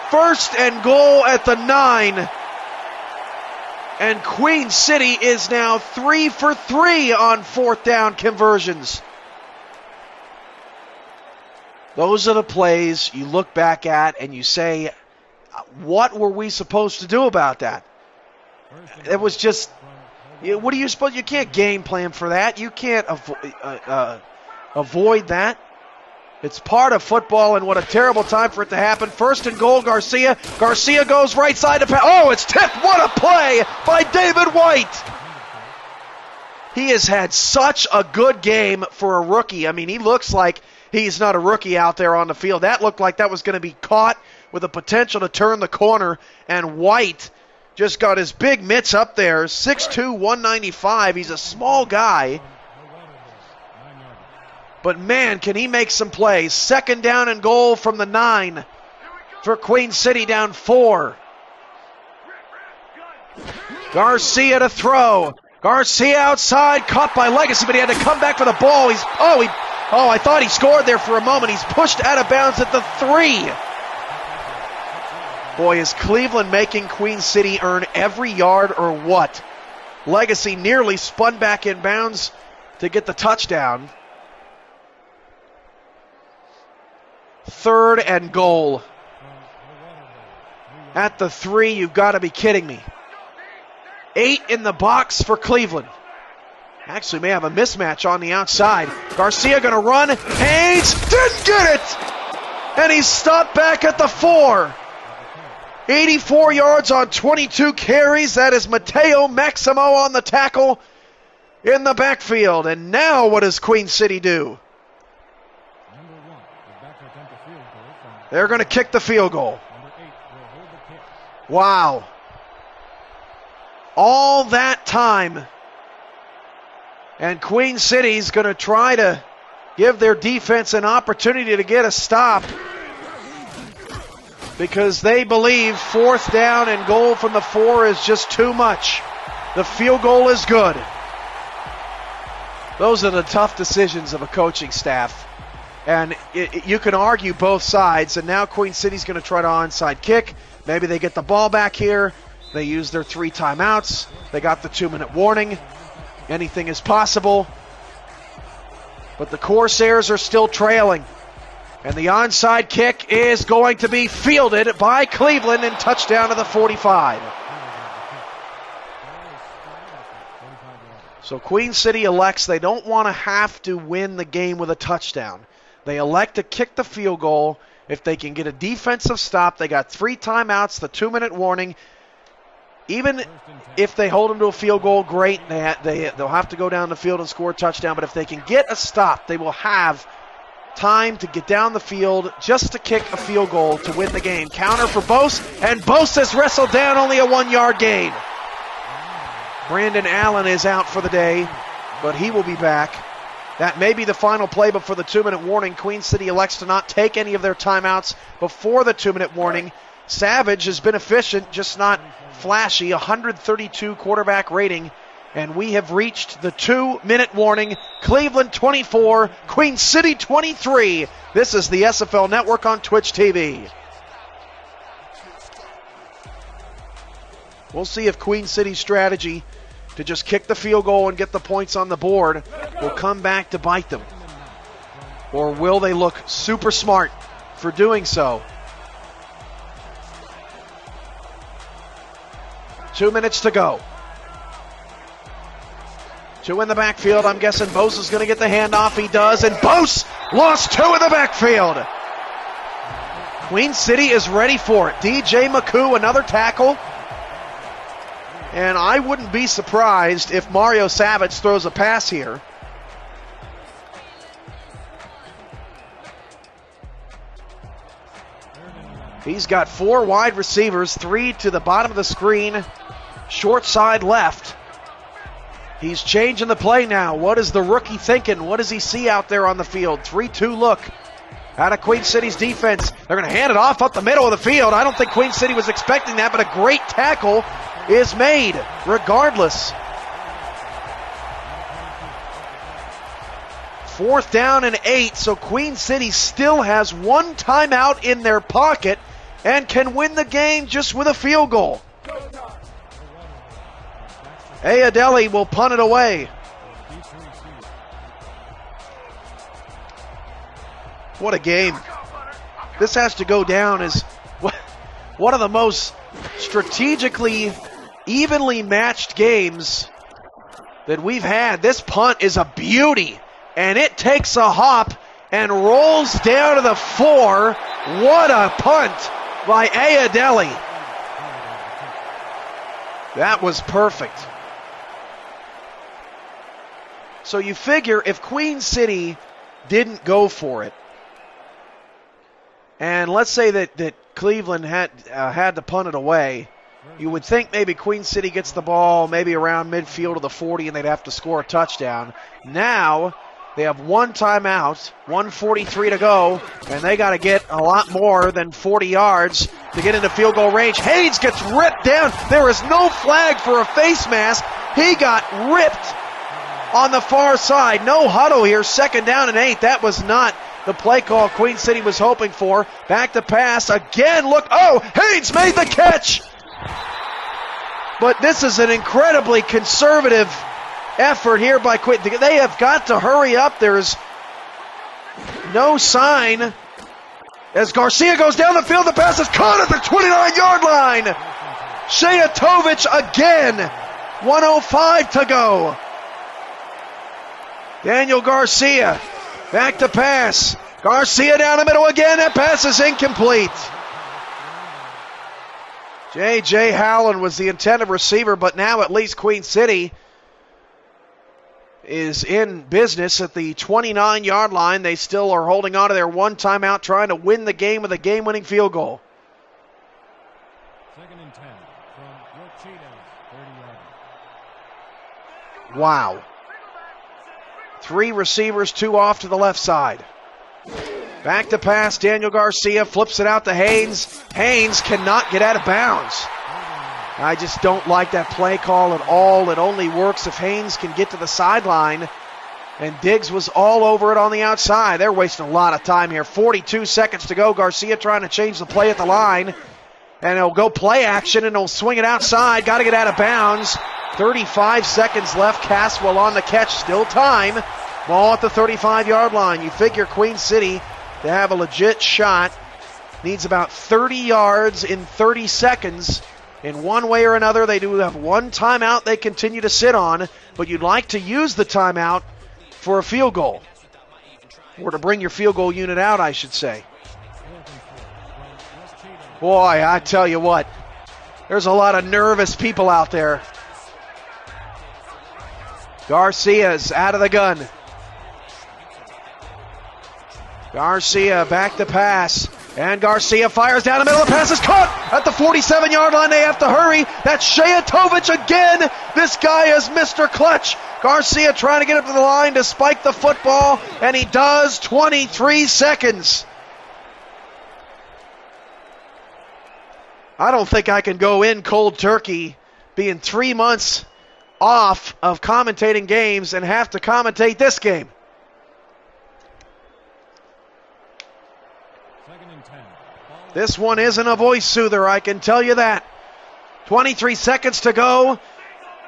First and goal at the 9. And Queen City is now 3 for 3 on fourth down conversions. Those are the plays you look back at and you say, what were we supposed to do about that? It was just, what are you supposed, you can't game plan for that. You can't avoid that. It's part of football, and what a terrible time for it to happen. First and goal, Garcia. Garcia goes right side to pass. Oh, it's tipped. What a play by David White. He has had such a good game for a rookie. I mean, he looks like he's not a rookie out there on the field. That looked like that was going to be caught with the potential to turn the corner, and White just got his big mitts up there. 6'2", 195. He's a small guy. But man, can he make some plays. Second down and goal from the 9 for Queen City, down 4. Garcia to throw. Garcia outside, caught by Legacy, but he had to come back for the ball. I thought he scored there for a moment. He's pushed out of bounds at the 3. Boy, is Cleveland making Queen City earn every yard or what? Legacy nearly spun back in bounds to get the touchdown. Third and goal. At the 3, you've got to be kidding me. 8 in the box for Cleveland. Actually may have a mismatch on the outside. Garcia going to run. Haynes didn't get it! And he's stopped back at the 4. 84 yards on 22 carries. That is Mateo Maximo on the tackle in the backfield. And now what does Queen City do? They're going to kick the field goal. Wow. All that time. And Queen City's going to try to give their defense an opportunity to get a stop, because they believe fourth down and goal from the 4 is just too much. The field goal is good. Those are the tough decisions of a coaching staff. And you can argue both sides, and now Queen City's going to try to onside kick. Maybe they get the ball back here. They use their 3 timeouts. They got the 2-minute warning. Anything is possible. But the Corsairs are still trailing. And the onside kick is going to be fielded by Cleveland and touchdown to the 45. So Queen City elects they don't want to have to win the game with a touchdown. They elect to kick the field goal. If they can get a defensive stop, they got 3 timeouts, the 2-minute warning. Even if they hold them to a field goal, great. They'll have to go down the field and score a touchdown. But if they can get a stop, they will have time to get down the field just to kick a field goal to win the game. Counter for Bose, and Bose has wrestled down, only a 1-yard gain. Brandon Allen is out for the day, but he will be back. That may be the final play before the 2-minute warning. Queen City elects to not take any of their timeouts before the 2-minute warning. Savage has been efficient, just not flashy. 132 quarterback rating. And we have reached the 2-minute warning. Cleveland 24, Queen City 23. This is the SFL Network on Twitch TV. We'll see if Queen City's strategy to just kick the field goal and get the points on the board will come back to bite them. Or will they look super smart for doing so? 2 minutes to go. 2 in the backfield. I'm guessing Bose is going to get the handoff. He does, and Bose lost 2 in the backfield. Queen City is ready for it. DJ McCoo, another tackle. And I wouldn't be surprised if Mario Savage throws a pass here. He's got 4 wide receivers, 3 to the bottom of the screen, short side left. He's changing the play now. What is the rookie thinking? What does he see out there on the field? 3-2 look out of Queen City's defense. They're going to hand it off up the middle of the field. I don't think Queen City was expecting that, but a great tackle is made regardless. 4th down and 8, so Queen City still has one timeout in their pocket and can win the game just with a field goal. Ayadeli will punt it away. What a game. This has to go down as one of the most strategically evenly matched games that we've had. This punt is a beauty, and it takes a hop and rolls down to the 4. What a punt by Ayadeli. That was perfect. So you figure if Queen City didn't go for it, and let's say that Cleveland had to punt it away, you would think maybe Queen City gets the ball maybe around midfield of the 40 and they'd have to score a touchdown. Now they have one timeout, 1:43 to go, and they got to get a lot more than 40 yards to get into field goal range. Haynes gets ripped down. There is no flag for a face mask. He got ripped on the far side. No huddle here. 2nd down and 8. That was not the play call Queen City was hoping for. Back to pass again. Look. Oh, Haynes made the catch. But this is an incredibly conservative effort here by Queen. They have got to hurry up. There's no sign. As Garcia goes down the field, the pass is caught at the 29-yard line. Shayatovic again. 1:05 to go. Daniel Garcia back to pass. Garcia down the middle again. That pass is incomplete. J.J. Howland was the intended receiver, but now at least Queen City is in business at the 29-yard line. They still are holding on to their one timeout, trying to win the game with a game-winning field goal. 2nd and 10 from Yorkchinas, 30-yard. Wow. 3 receivers, 2 off to the left side. Back to pass, Daniel Garcia flips it out to Haynes. Haynes cannot get out of bounds. I just don't like that play call at all. It only works if Haynes can get to the sideline. And Diggs was all over it on the outside. They're wasting a lot of time here. 42 seconds to go. Garcia trying to change the play at the line. And he'll go play action and he'll swing it outside. Got to get out of bounds. 35 seconds left. Caswell on the catch. Still time. Ball at the 35-yard line. You figure Queen City, to have a legit shot, needs about 30 yards in 30 seconds. In one way or another, they do have one timeout they continue to sit on, but you'd like to use the timeout for a field goal. Or to bring your field goal unit out, I should say. Boy, I tell you what, there's a lot of nervous people out there. Garcia's out of the gun. Garcia back to pass. And Garcia fires down the middle. The pass is caught at the 47-yard line. They have to hurry. That's Shayatovic again. This guy is Mr. Clutch. Garcia trying to get up to the line to spike the football, and he does. 23 seconds. I don't think I can go in cold turkey, being 3 months off of commentating games and have to commentate this game. 2nd and 10. This one isn't a voice soother, I can tell you that. 23 seconds to go.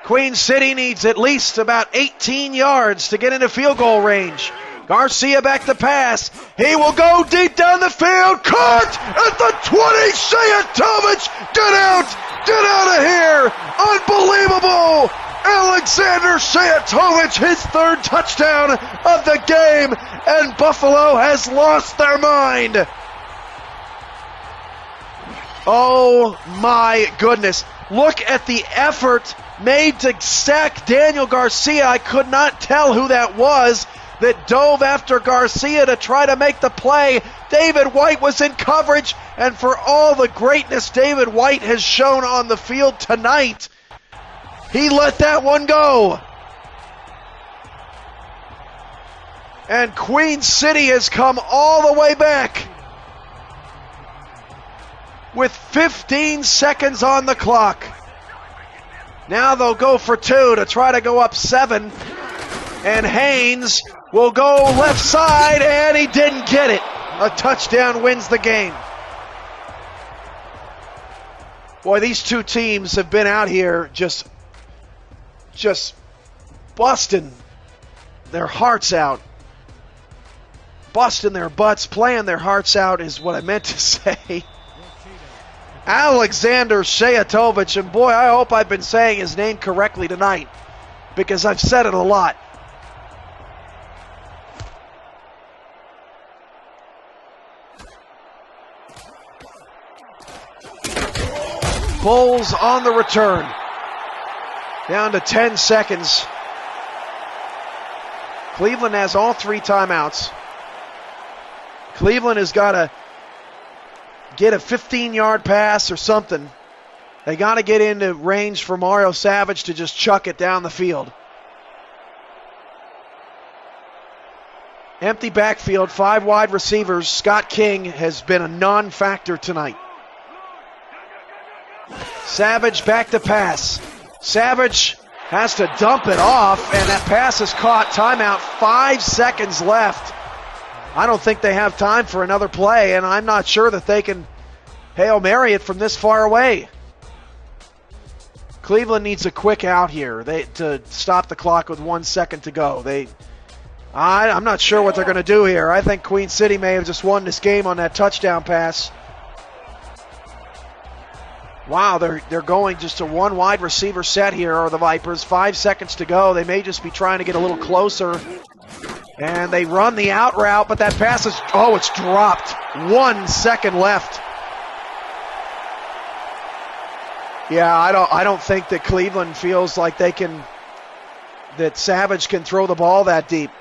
Queen City needs at least about 18 yards to get into field goal range. Garcia back to pass. He will go deep down the field. Caught at the 20. Shayatovic, get out! Get out of here! Unbelievable! Alexander Shayatovic, his 3rd touchdown of the game, and Buffalo has lost their mind. Oh my goodness. Look at the effort made to sack Daniel Garcia. I could not tell who that was that dove after Garcia to try to make the play. David White was in coverage, and for all the greatness David White has shown on the field tonight, he let that one go. And Queen City has come all the way back with 15 seconds on the clock. Now they'll go for two to try to go up 7. And Haynes will go left side, and he didn't get it. A touchdown wins the game. Boy, these two teams have been out here just busting their hearts out. Busting their butts, playing their hearts out is what I meant to say. Alexander Shayatovich, and boy, I hope I've been saying his name correctly tonight, because I've said it a lot. Bulls on the return. Down to 10 seconds. Cleveland has all 3 timeouts. Cleveland has got to get a 15-yard pass or something. They got to get into range for Mario Savage to just chuck it down the field. Empty backfield, 5 wide receivers. Scott King has been a non-factor tonight. Savage back to pass. Savage has to dump it off, and that pass is caught. Timeout, 5 seconds left. I don't think they have time for another play, and I'm not sure that they can Hail Mary it from this far away. Cleveland needs a quick out here to stop the clock with 1 second to go. I'm not sure what they're going to do here. I think Queen City may have just won this game on that touchdown pass. Wow, they're going just to 1 wide receiver set here, are the Vipers. 5 seconds to go. They may just be trying to get a little closer. And they run the out route, but that pass is, it's dropped. 1 second left. Yeah, I don't think that Cleveland feels like that Savage can throw the ball that deep.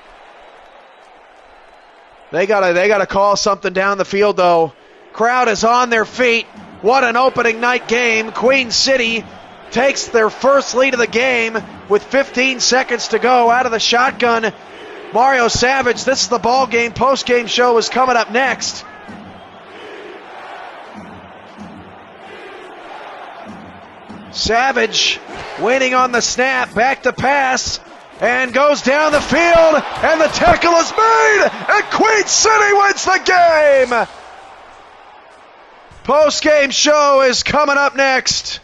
They gotta call something down the field though. Crowd is on their feet. What an opening night game. Queen City takes their first lead of the game with 15 seconds to go out of the shotgun. Mario Savage, this is the ball game. Post-game show is coming up next. Savage waiting on the snap, back to pass, and goes down the field, and the tackle is made, and Queen City wins the game. Post-game show is coming up next.